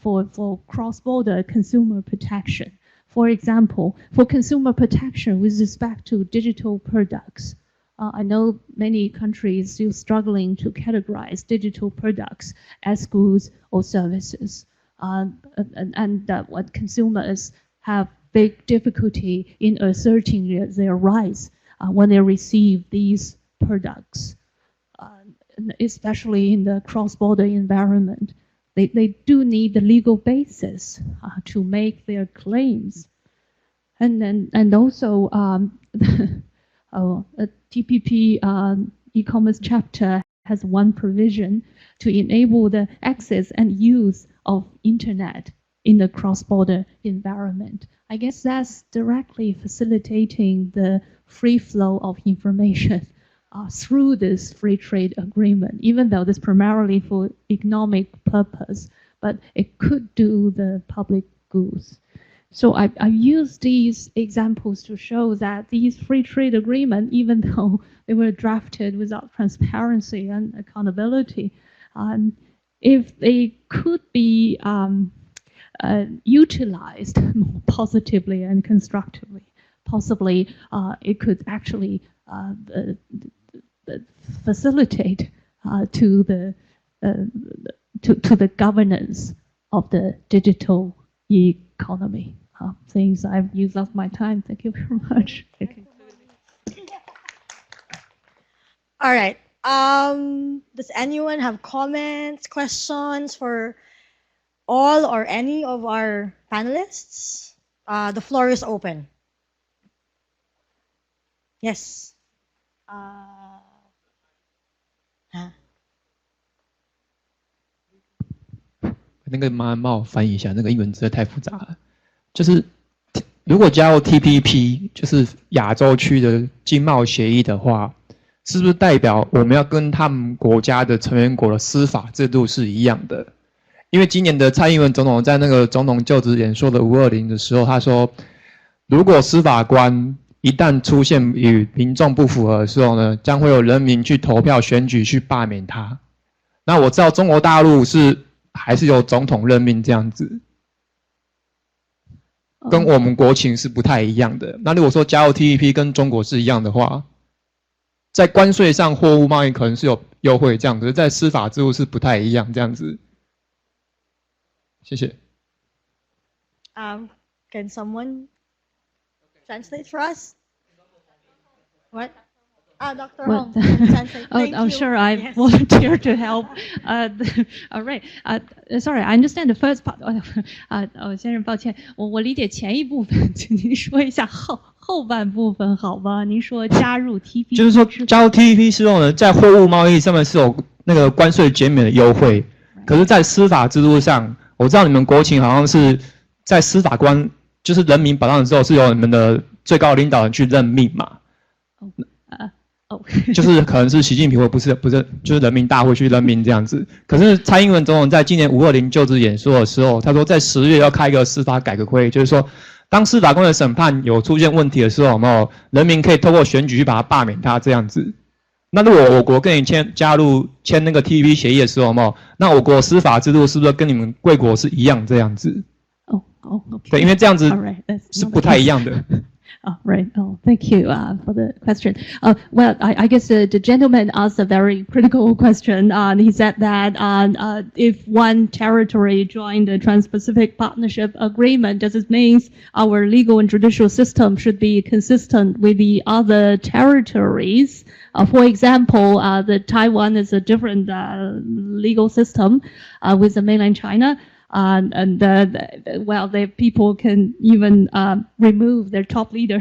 for cross-border consumer protection. For example, for consumer protection with respect to digital products. I know many countries still struggling to categorize digital products as goods or services. And what consumers have big difficulty in asserting their rights when they receive these products, especially in the cross-border environment. They do need the legal basis to make their claims. And also a TPP e-commerce chapter has one provision to enable the access and use of internet in the cross-border environment. I guess that's directly facilitating the free flow of information through this free trade agreement, even though this primarily for economic purpose, but it could do the public goods. So I use these examples to show that these free trade agreements, even though they were drafted without transparency and accountability, if they could be utilized more positively and constructively, possibly it could actually facilitate to the governance of the digital economy. Things I've used up my time. Thank you very much. Thank you. All right. Does anyone have comments, questions for all or any of our panelists? The floor is open. Yes. 那个麻烦帮我翻译一下，那个英文实在太复杂了。就是如果加入 TPP， 就是亚洲区的经贸协议的话，是不是代表我们要跟他们国家的成员国的司法制度是一样的？因为今年的蔡英文总统在那个总统就职演说的520的时候，他说，如果司法官一旦出现与民众不符合的时候呢，将会有人民去投票选举去罢免他。那我知道中国大陆是还是由总统任命这样子。跟我们国情是不太一样的。那如果说加入 TPP 跟中国是一样的话，在关税上货物贸易可能是有优惠这样，可是在司法制度是不太一样这样子。谢谢。Can someone translate for us? What? Dr. Hong, translate. Thank you. Sure, I Yes. volunteer to help. All right. Sorry, I understand the first part. 先生，抱歉，我理解前一部分，请您说一下后半部分好吗？您说加入 TPP， 就是说加入 TPP 之后呢，在货物贸易上面是有那个关税减免的优惠，可是，在司法制度上，我知道你们国情好像是在司法官，就是人民保障的时候是由你们的最高领导人去任命嘛。就是可能是习近平或不是，就是人民大会去任命这样子。可是蔡英文总统在今年520就职演说的时候，他说在10月要开一个司法改革会，就是说当司法官的审判有出现问题的时候，有没有人民可以透过选举去把它罢免他这样子。那如果我国跟你签那个 TPP 协议的时候，有没有？那我国司法制度是不是跟你们贵国是一样这样子？Okay. 对，因为这样子是不太一样的。Right. Oh, thank you for the question. Well, I guess the gentleman asked a very critical question. He said that if one territory joined the Trans-Pacific Partnership Agreement, does it mean our legal and judicial system should be consistent with the other territories? For example, the Taiwan is a different legal system with the mainland China. Well, the people can even remove their top leader.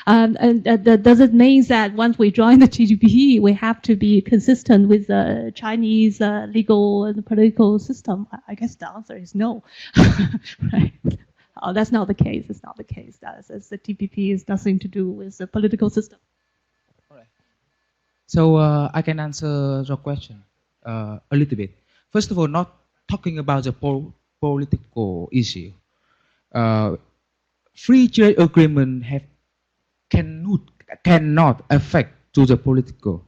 Does it mean that once we join the TPP, we have to be consistent with the Chinese legal and political system? I guess the answer is no. Right? That's not the case. It's not the case. The TPP has nothing to do with the political system. All right. So I can answer your question a little bit. First of all, not talking about the political issue. Free trade agreement cannot affect to the political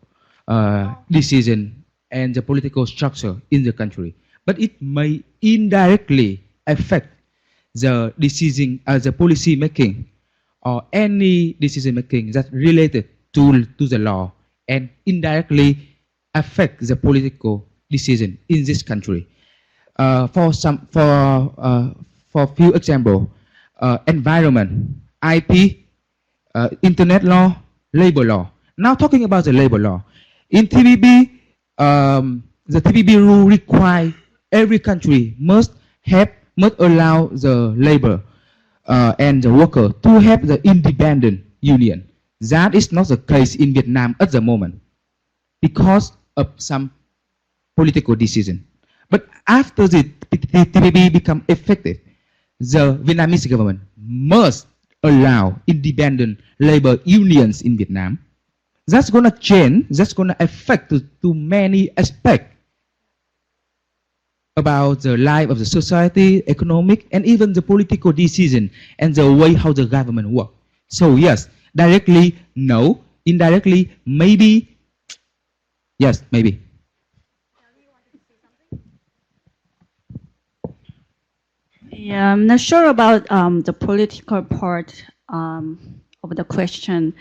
decision and the political structure in the country, but it may indirectly affect the decision, the policy making, or any decision making that related to the law and indirectly affect the political decision in this country. For few example, environment, IP, internet law, labor law. Now talking about the labor law, in TPP, the TPP rule require every country must allow the labor and the worker to have the independent union. That is not the case in Vietnam at the moment because of some political decision. But after the TPP become effective, the Vietnamese government must allow independent labor unions in Vietnam. That's going to change, that's going to affect to many aspects about the life of the society, economic, and even the political decision and the way how the government work. So yes, directly, no. Indirectly, maybe. Yes, maybe. Yeah, I'm not sure about the political part of the question.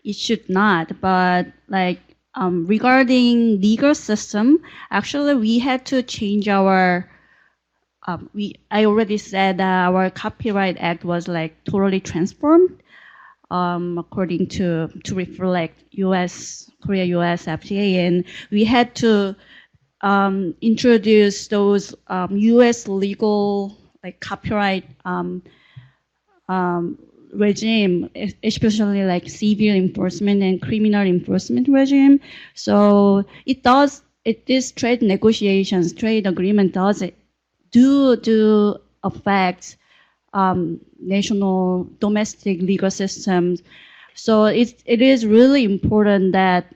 It should not, but like regarding legal system, actually we had to change our. I already said that our Copyright Act was like totally transformed according to reflect Korea-US FTA, and we had to introduce those US legal like copyright regime, especially like civil enforcement and criminal enforcement regime. So this trade negotiations, trade agreement do affect national domestic legal systems. So it is really important that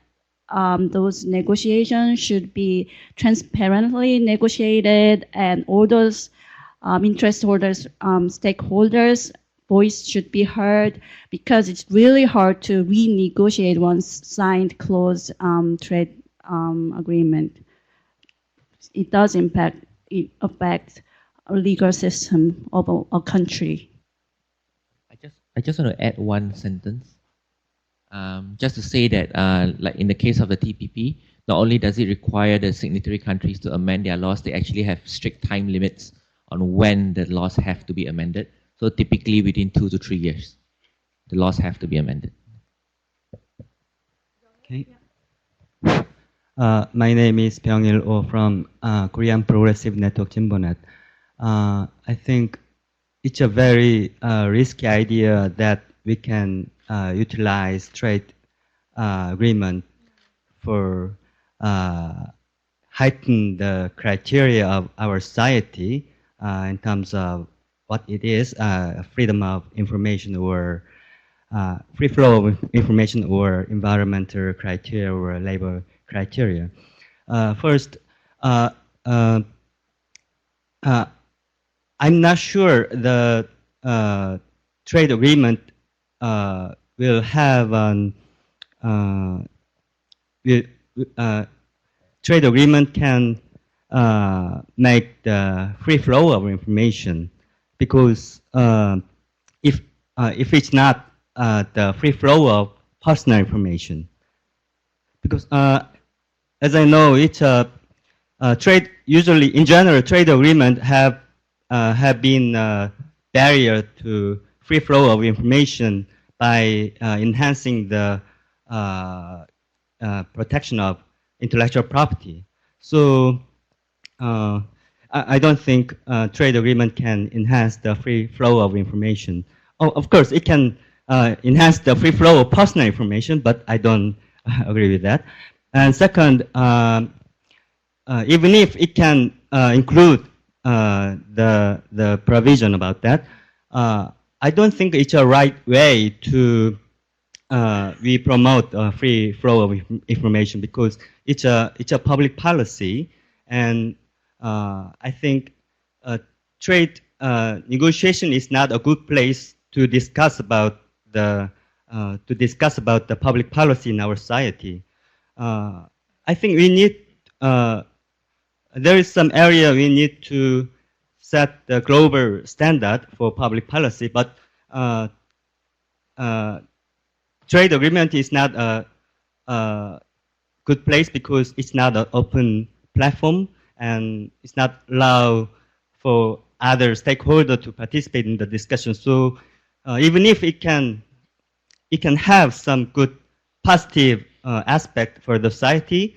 those negotiations should be transparently negotiated, and all those interest holders, stakeholders' voice should be heard, because it's really hard to renegotiate once signed closed trade agreement. It does affect a legal system of a country. I just want to add one sentence. Just to say that, like in the case of the TPP, not only does it require the signatory countries to amend their laws, they actually have strict time limits on when the laws have to be amended. So typically within 2 to 3 years, the laws have to be amended. Okay. My name is Byung-il Oh from Korean Progressive Network Jimbonet. I think it's a very risky idea that we can utilize trade agreement for heighten the criteria of our society in terms of what it is, freedom of information or free flow of information or environmental criteria or labor criteria. First, I'm not sure the trade agreement will have trade agreement can make the free flow of information, because if it's not the free flow of personal information, because as I know, it's a trade. Usually, in general, trade agreement have been barrier to free flow of information by enhancing the protection of intellectual property. So I don't think trade agreement can enhance the free flow of information. Oh, of course, it can enhance the free flow of personal information, but I don't agree with that. And second, even if it can include the provision about that, I don't think it's a right way to we promote free flow of information, because it's a public policy, and I think trade negotiation is not a good place to discuss about the public policy in our society. I think we need there is some area we need to set the global standard for public policy, but trade agreement is not a good place because it's not an open platform, and it's not allowed for other stakeholders to participate in the discussion. So even if it can have some good positive aspect for the society,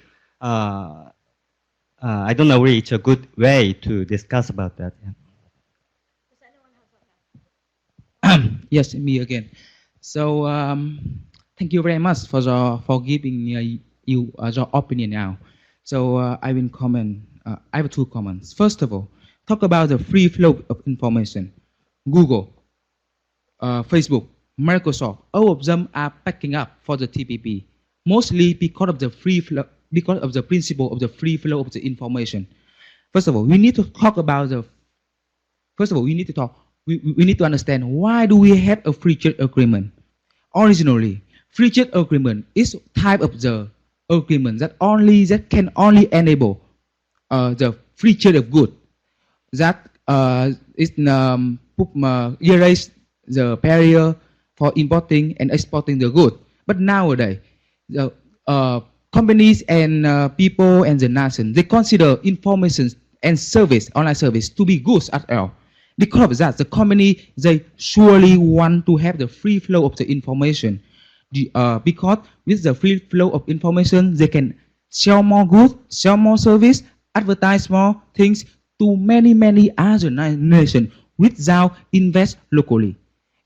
I don't know if it's a good way to discuss about that. Yeah. Yes, me again. So thank you very much for giving you your opinion now. So I will comment. I have 2 comments. First of all, talk about the free flow of information. Google, Facebook, Microsoft, all of them are backing up for the TPP, mostly because of the free flow, because of the principle of the free flow of the information. First of all, we need to talk about the. First of all, we need to talk. We need to understand why do we have a free trade agreement. Originally, free trade agreement is type of the agreement that can only enable the free trade of goods. That erase the barrier for importing and exporting the goods. But nowadays, the companies and people and the nation, they consider information and service, online service, to be goods at all. Because of that, the company, they surely want to have the free flow of the information. Because with the free flow of information, they can sell more goods, sell more service, advertise more things to many other nations without invest locally.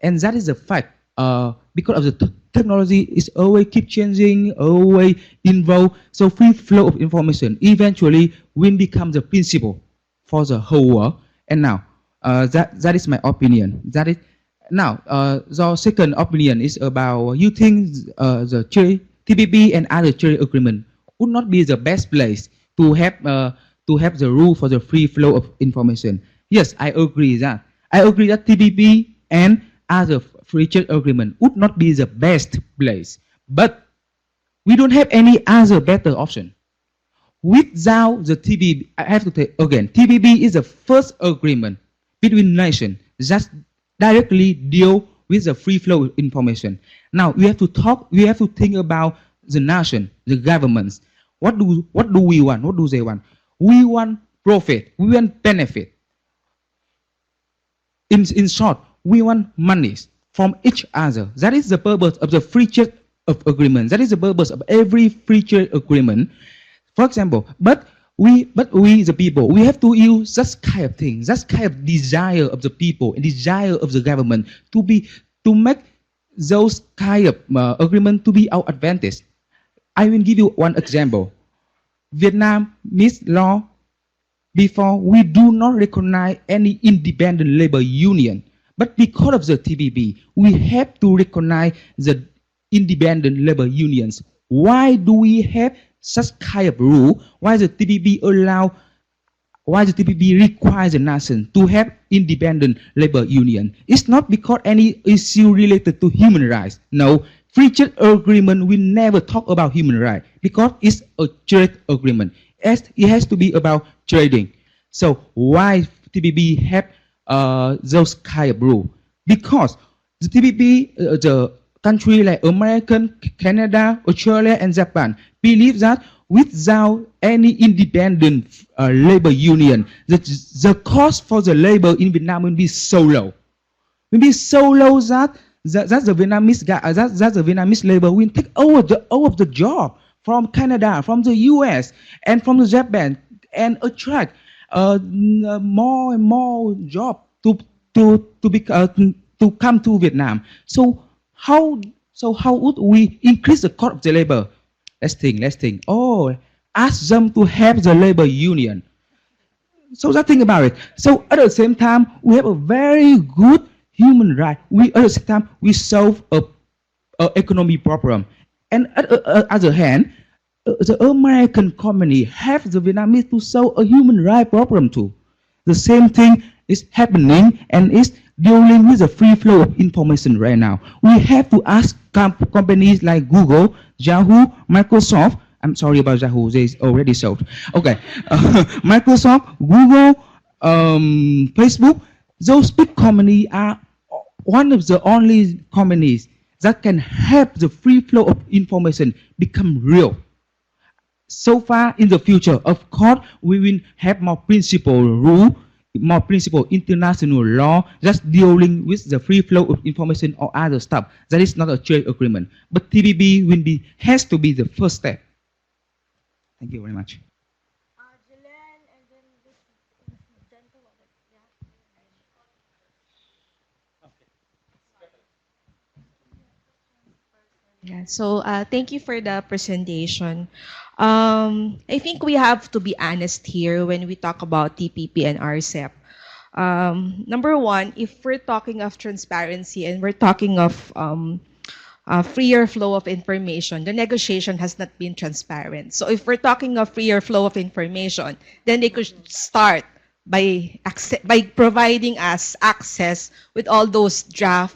And that is the fact. Because of the technology is always keep changing, always involved. So free flow of information eventually will become the principle for the whole world. And now, that is my opinion. That is now. The second opinion is about, you think the TPP and other trade agreement would not be the best place to have the rule for the free flow of information. Yes, I agree that. I agree that TPP and other free trade agreement would not be the best place. But we don't have any other better option. Without the TPP, I have to say again, TPP is the first agreement between nations that directly deal with the free flow of information. Now we have to talk. We have to think about the nation, the governments. What do we want? What do they want? We want profit. We want benefit. In short, we want monies from each other. That is the purpose of the free trade of agreement. That is the purpose of every free trade agreement. For example, but we the people, we have to use that kind of thing, that kind of desire of the people and desire of the government to make those kind of agreement to be our advantage. I will give you one example. Vietnamese law, before we do not recognize any independent labor union, but because of the TPP, we have to recognize the independent labor unions. Why do we have such kind of rule? Why the TPP requires the nation to have independent labor union? It's not because any issue related to human rights. No, free trade agreement will never talk about human rights because it's a trade agreement. It has to be about trading. So why TPP have those kind of rule? Because the TPP, the country like American, Canada, Australia, and Japan believe that without any independent labor union, the cost for the labor in Vietnam will be so low. Will be so low that the Vietnamese labor will take over the job from Canada, from the US, and from the Japan, and attract more and more job to come to Vietnam. So how would we increase the cost of the labor? Let's think. Oh, ask them to have the labor union. So just think about it. So at the same time, we have a very good human right. At the same time, we solve a economic problem. And at the other hand, the American company have the Vietnamese to solve a human right problem too. The same thing is happening and is dealing with the free flow of information right now. We have to ask companies like Google, Yahoo, Microsoft. I'm sorry about Yahoo, they already sold. Okay, Microsoft, Google, Facebook. Those big companies are one of the only companies that can help the free flow of information become real. So far in the future, of course, we will have more principle rule, more principle international law, just dealing with the free flow of information or other stuff. That is not a trade agreement. But TPP has to be the first step. Thank you very much. Yeah, so thank you for the presentation. I think we have to be honest here when we talk about TPP and RCEP. Number one, if we're talking of transparency and we're talking of freer flow of information, the negotiation has not been transparent. So if we're talking of freer flow of information, then they could start by providing us access with all those draft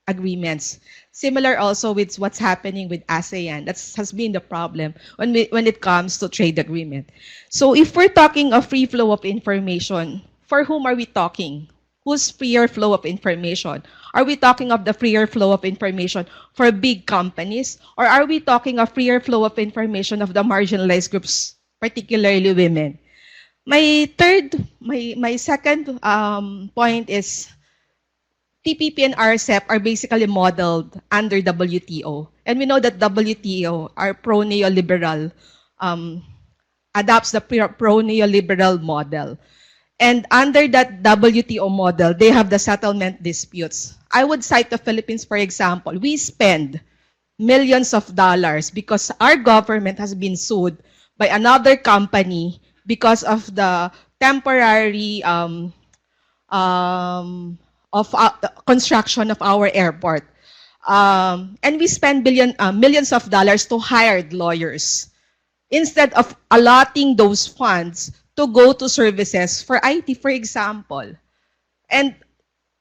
agreements. Similar also with what's happening with ASEAN. That has been the problem when it comes to trade agreement. So if we're talking of free flow of information, for whom are we talking? Whose freer flow of information? Are we talking of the freer flow of information for big companies? Or are we talking of freer flow of information of the marginalized groups, particularly women? My second point is TPP and RCEP are basically modeled under WTO. And we know that WTO are pro-neoliberal, adopts the pro-neoliberal model. And under that WTO model, they have the settlement disputes. I would cite the Philippines, for example. We spend millions of dollars because our government has been sued by another company because of the temporary construction of our airport. And we spend millions of dollars to hire lawyers instead of allotting those funds to go to services for IT, for example. And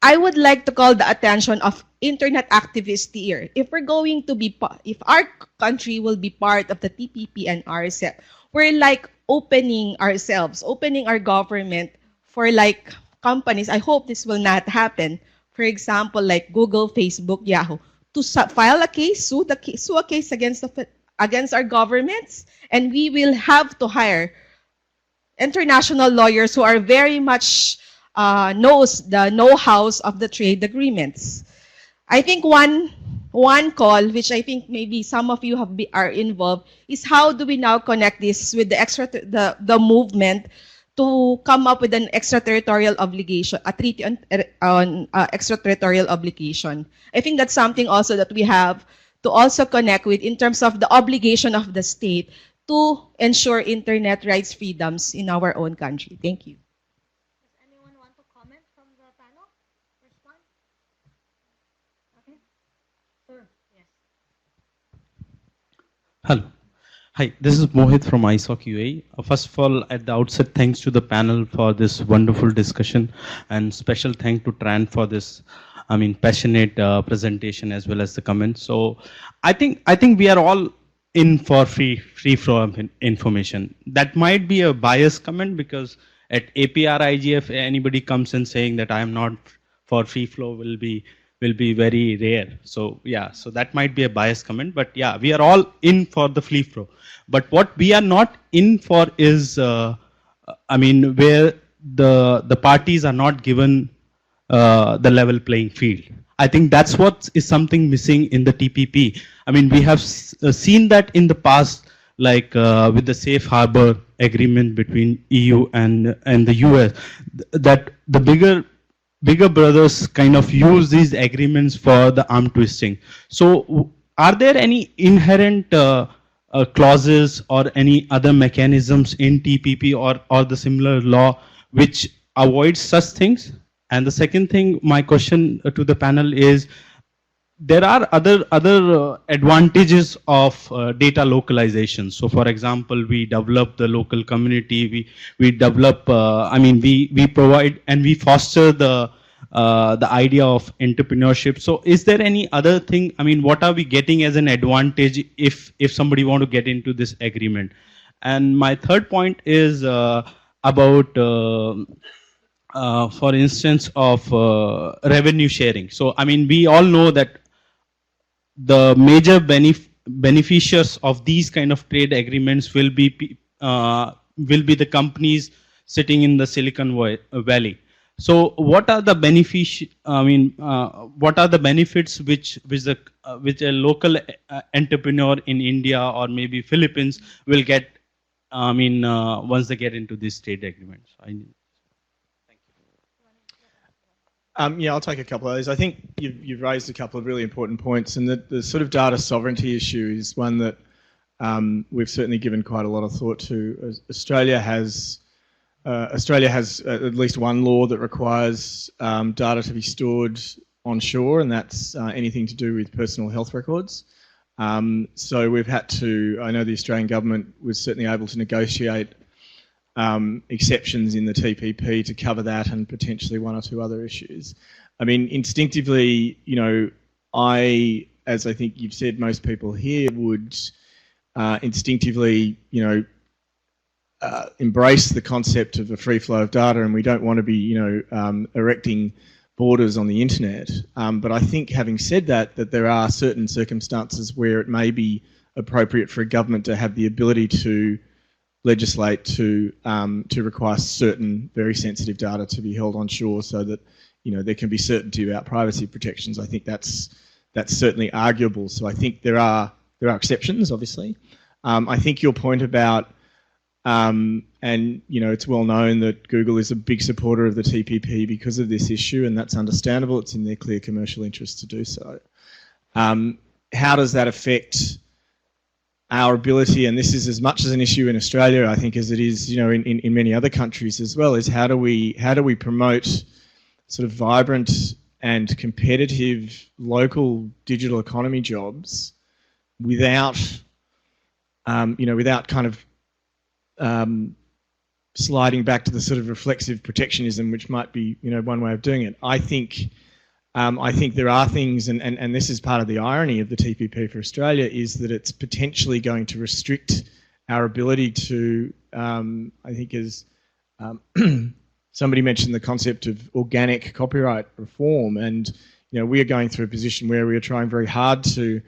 I would like to call the attention of internet activists here. If we're going to be, if our country will be part of the TPP and RCEP, we're like opening ourselves, opening our government for like companies. I hope this will not happen for example, like Google, Facebook, Yahoo, to file a case, sue a case against our governments, and we will have to hire international lawyers who are very much knows the know-hows of the trade agreements. I think one call, which I think maybe some of you are involved, is how do we now connect this with the movement to come up with an extraterritorial obligation, a treaty on extraterritorial obligation. I think that's something also that we have to also connect with in terms of the obligation of the state to ensure internet rights freedoms in our own country. Thank you. Does anyone want to comment from the panel? First one? Okay. Sir, yes. Hello. Hi, this is Mohit from ISOC UAE. First of all, at the outset, thanks to the panel for this wonderful discussion, and special thank to Tran for this, passionate presentation as well as the comments. So, I think we are all in for free flow of information. That might be a biased comment because at APrIGF, anybody comes in saying that I am not for free flow will be very rare. So yeah, so that might be a biased comment, but yeah, we are all in for the free flow. But what we are not in for is, where the parties are not given the level playing field. I think that's what is something missing in the TPP. I mean, we have seen that in the past, like with the safe harbor agreement between EU and the US, that the bigger brothers kind of use these agreements for the arm twisting. So are there any inherent clauses or any other mechanisms in TPP or the similar law which avoids such things? And the second thing, my question to the panel is, there are other advantages of data localization. So, for example, we develop the local community. We develop. We provide and we foster the idea of entrepreneurship. So, is there any other thing? I mean, what are we getting as an advantage if somebody want to get into this agreement? And my third point is about. For instance, of revenue sharing. So, I mean, we all know that the major beneficiaries of these kind of trade agreements will be the companies sitting in the Silicon Valley. So, what are the what are the benefits which a local entrepreneur in India or maybe Philippines will get? Once they get into these trade agreements. Yeah, I'll take a couple of those. I think you've raised a couple of really important points, and the sort of data sovereignty issue is one that we've certainly given quite a lot of thought to. Australia has at least one law that requires data to be stored onshore, and that's anything to do with personal health records. So we've had to, I know the Australian government was certainly able to negotiate exceptions in the TPP to cover that and potentially one or two other issues. I mean, instinctively, as I think you've said, most people here would instinctively, embrace the concept of a free flow of data, and we don't want to be, erecting borders on the internet. But I think, having said that there are certain circumstances where it may be appropriate for a government to have the ability to legislate to require certain very sensitive data to be held onshore, so that there can be certainty about privacy protections. I think that's certainly arguable. So I think there are exceptions, obviously. I think your point about it's well known that Google is a big supporter of the TPP because of this issue, and that's understandable. It's in their clear commercial interest to do so. How does that affect our ability, and this is as much as an issue in Australia, I think, as it is, in many other countries as well, is how do we promote sort of vibrant and competitive local digital economy jobs without, without kind of sliding back to the sort of reflexive protectionism, which might be, one way of doing it. I think there are things, and this is part of the irony of the TPP for Australia, is that it's potentially going to restrict our ability to, I think as somebody mentioned the concept of organic copyright reform, and we are going through a position where we are trying very hard to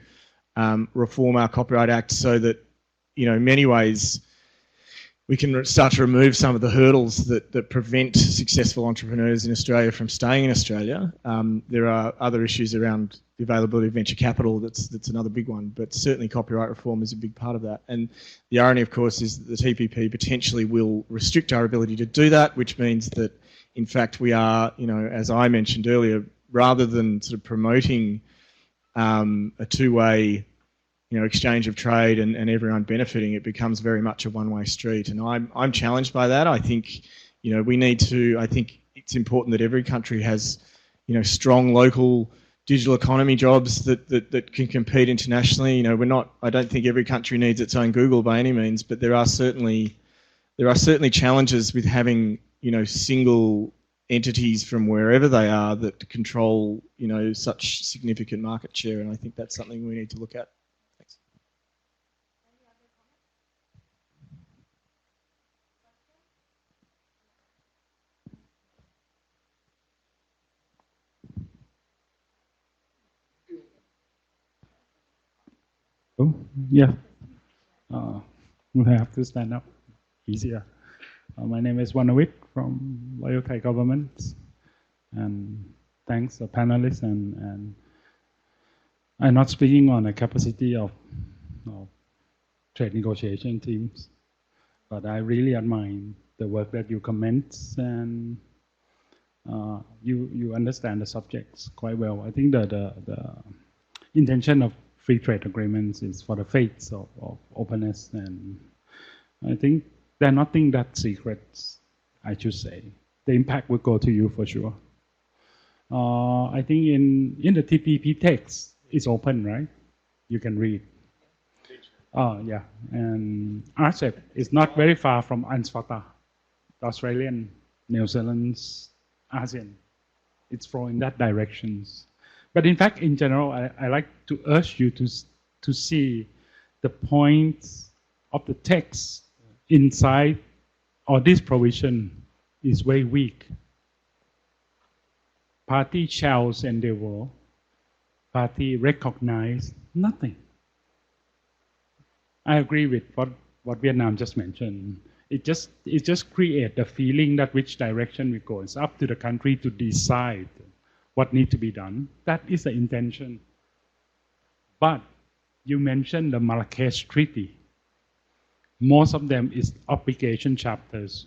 reform our Copyright Act so that, in many ways, we can start to remove some of the hurdles that prevent successful entrepreneurs in Australia from staying in Australia. There are other issues around the availability of venture capital. That's another big one, but certainly copyright reform is a big part of that. And the irony, of course, is that the TPP potentially will restrict our ability to do that, which means that, in fact, we are, as I mentioned earlier, rather than sort of promoting a two-way exchange of trade and everyone benefiting, it becomes very much a one-way street. And I'm challenged by that. I think, we need to, I think it's important that every country has, strong local digital economy jobs that can compete internationally. I don't think every country needs its own Google by any means, but there are certainly challenges with having, single entities from wherever they are that control, such significant market share. And I think that's something we need to look at. Oh, yeah. We have to stand up easier. My name is Wanawit from Loyal Thai Government, and thanks the panelists. And I'm not speaking on the capacity of trade negotiation teams, but I really admire the work that you comment, and you understand the subjects quite well. I think that the intention of free trade agreements is for the faith of openness, and I think they're nothing that secret, I should say. The impact will go to you for sure. I think in the TPP text, it's open, right? You can read. Yeah, and RCEP is not very far from UNSFATA, the Australian, New Zealand's, ASEAN. It's flowing in that directions. But in fact, in general, I like to urge you to see the points of the text inside, or this provision is very weak. Party shall endeavor, party recognize nothing. I agree with what Vietnam just mentioned. It just creates the feeling that which direction we go. It's up to the country to decide what needs to be done. That is the intention. But you mentioned the Marrakesh Treaty. Most of them is obligation chapters.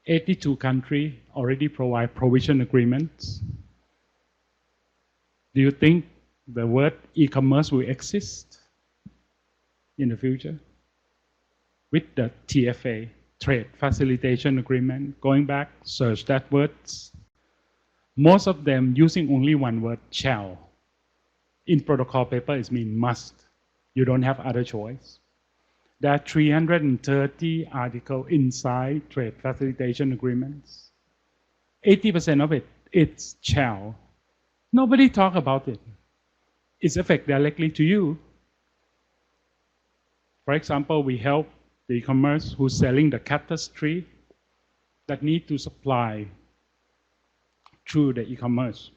82 countries already provide provision agreements. Do you think the word e-commerce will exist in the future? With the TFA, Trade Facilitation Agreement, going back, search that words. Most of them using only one word, shall. In protocol paper, it means must. You don't have other choice. There are 330 articles inside trade facilitation agreements. 80% of it, it's shall. Nobody talk about it. It's affect directly to you. For example, we help the e-commerce who's selling the cactus tree that need to supply through the e-commerce.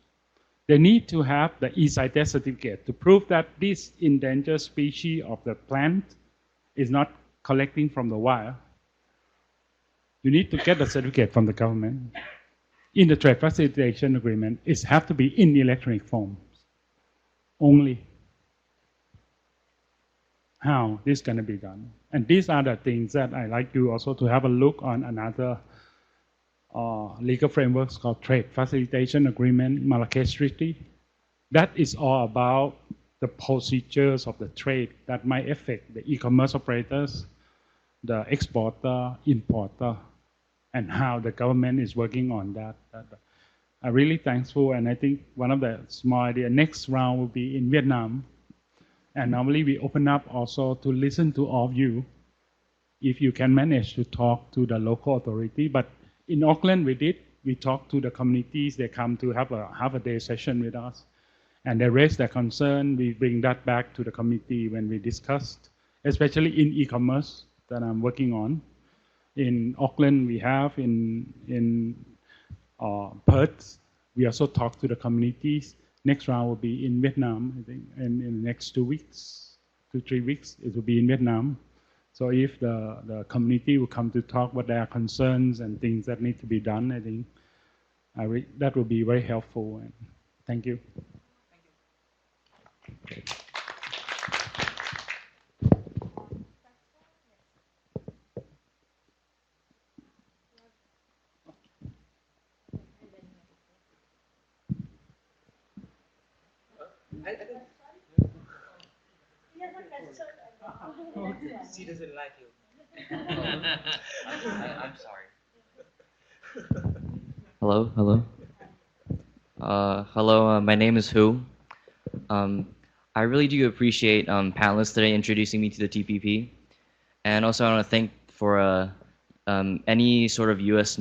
They need to have the e-CITES certificate to prove that this endangered species of the plant is not collecting from the wild. You need to get the certificate from the government. In the trade facilitation agreement, it has to be in electronic form only. How this is going to be done? And these are the things that I like you also to have a look on another legal frameworks called Trade Facilitation Agreement, Marrakesh Treaty. That is all about the procedures of the trade that might affect the e-commerce operators, the exporter, importer, and how the government is working on that. I'm really thankful, and I think one of the small ideas, next round will be in Vietnam. And normally we open up also to listen to all of you, if you can manage to talk to the local authority. But in Auckland we talked to the communities, they come to have a day session with us. And they raise their concern, we bring that back to the committee when we discussed, especially in e-commerce that I'm working on. In Auckland, we have in Perth. We also talk to the communities. Next round will be in Vietnam, I think, and in the next 2 weeks, 3 weeks, it will be in Vietnam. So if the community will come to talk about their concerns and things that need to be done, I think that will be very helpful. And thank you. She doesn't like you. I'm sorry. Hello, hello. Hello, my name is Hu. I really do appreciate panelists today introducing me to the TPP. And also I want to thank for any sort of US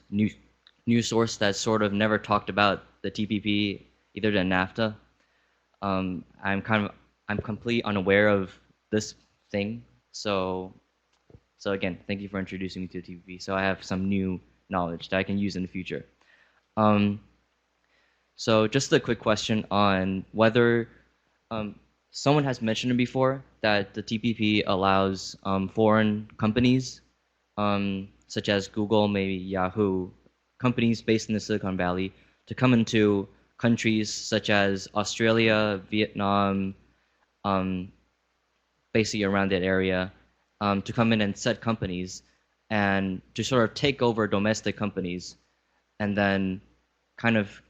news source that sort of never talked about the TPP, either than NAFTA. I'm completely unaware of this thing. So again, thank you for introducing me to the TPP. So I have some new knowledge that I can use in the future. So just a quick question on whether someone has mentioned it before that the TPP allows foreign companies such as Google, maybe Yahoo, companies based in the Silicon Valley to come into countries such as Australia, Vietnam, basically around that area, to come in and set companies and to sort of take over domestic companies and then kind of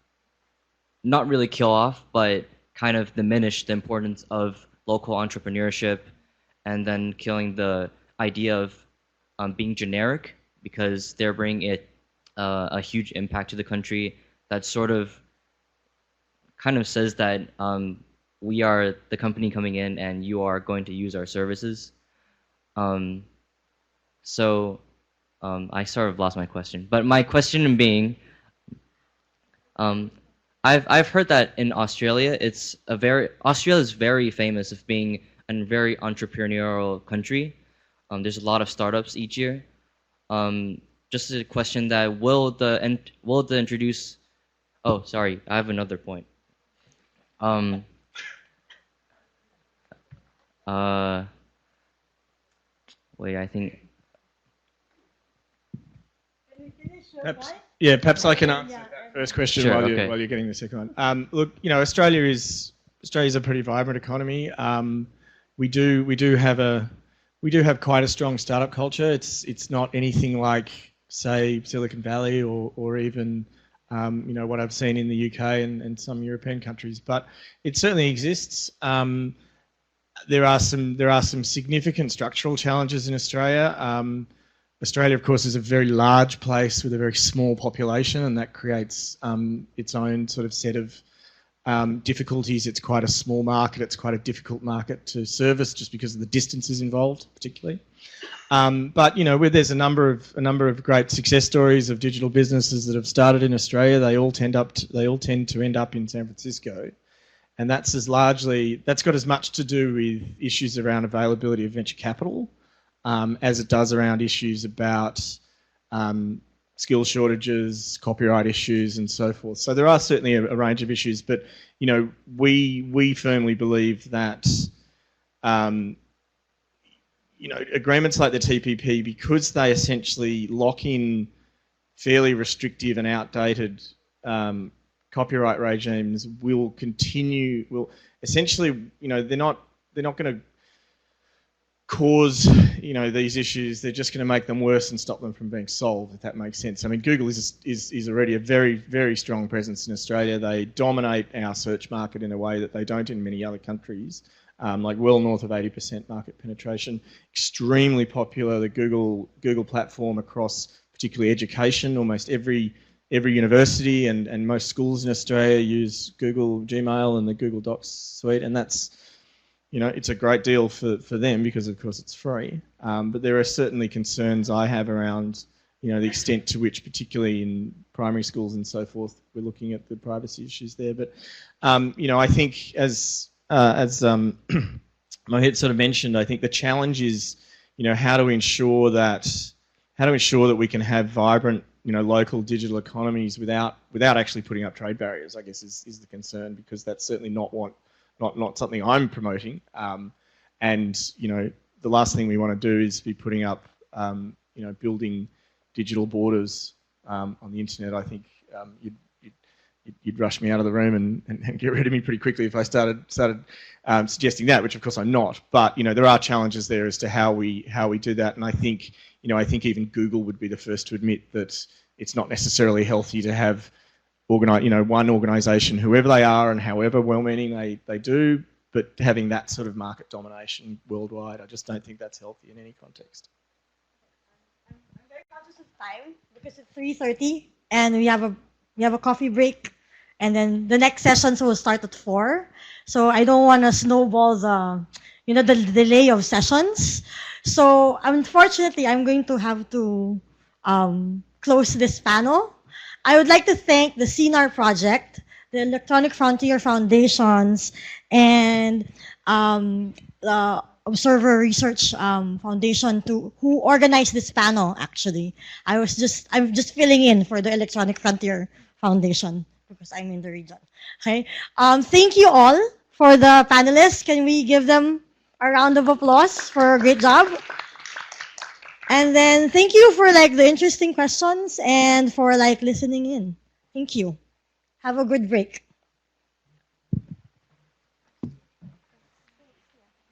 not really kill off, but kind of diminish the importance of local entrepreneurship and then killing the idea of being generic because they're bringing a huge impact to the country that sort of kind of says that we are the company coming in and you are going to use our services. So I sort of lost my question, but my question being, I've heard that in Australia, Australia is very famous of being a very entrepreneurial country. There's a lot of startups each year. Just a question that will the introduce? Oh, sorry, I have another point. Wait, I think. Perhaps I can answer that first question Sure, while okay. you're getting the second one. Look, Australia's a pretty vibrant economy. We do have quite a strong startup culture. It's not anything like, say, Silicon Valley or even what I've seen in the UK and some European countries, but it certainly exists. There are some significant structural challenges in Australia. Australia, of course, is a very large place with a very small population, and that creates its own sort of set of difficulties. It's quite a small market. It's quite a difficult market to service just because of the distances involved, particularly. But where there's a number of great success stories of digital businesses that have started in Australia, they all tend to end up in San Francisco, and that's got as much to do with issues around availability of venture capital as it does around issues about skill shortages, copyright issues, and so forth. So there are certainly a range of issues, but we firmly believe that agreements like the TPP, because they essentially lock in fairly restrictive and outdated copyright regimes, will continue. Will essentially, they're not going to cause these issues. They're just going to make them worse and stop them from being solved, if that makes sense. I mean, Google is already a very, very strong presence in Australia. They dominate our search market in a way that they don't in many other countries, like well north of 80% market penetration. Extremely popular, the Google platform across particularly education. Almost every university and most schools in Australia use Google Gmail and the Google Docs suite, and that's it's a great deal for them because, of course, it's free. But there are certainly concerns I have around, the extent to which, particularly in primary schools and so forth, we're looking at the privacy issues there. But, I think as Mohit sort of mentioned, I think the challenge is, how to ensure that ensure that we can have vibrant, local digital economies without actually putting up trade barriers, I guess is the concern, because that's certainly not something I'm promoting. And the last thing we want to do is be putting up, building digital borders on the internet. I think you'd rush me out of the room and get rid of me pretty quickly if I started suggesting that, which of course I'm not. But there are challenges there as to how we do that, and I think even Google would be the first to admit that it's not necessarily healthy to have one organisation, whoever they are and however well-meaning they do, but having that sort of market domination worldwide. I just don't think that's healthy in any context. I'm very conscious of time because it's 3:30 and we have a coffee break, and then the next sessions will start at 4. So I don't want to snowball the delay of sessions. So unfortunately, I'm going to have to close this panel. I would like to thank the CNR project, the Electronic Frontier Foundations, and the Observer Research Foundation who organized this panel. Actually, I'm just filling in for the Electronic Frontier Foundation because I'm in the region. Okay. Thank you all for the panelists. Can we give them a round of applause for a great job? And then thank you for the interesting questions and for listening in. Thank you. Have a good break.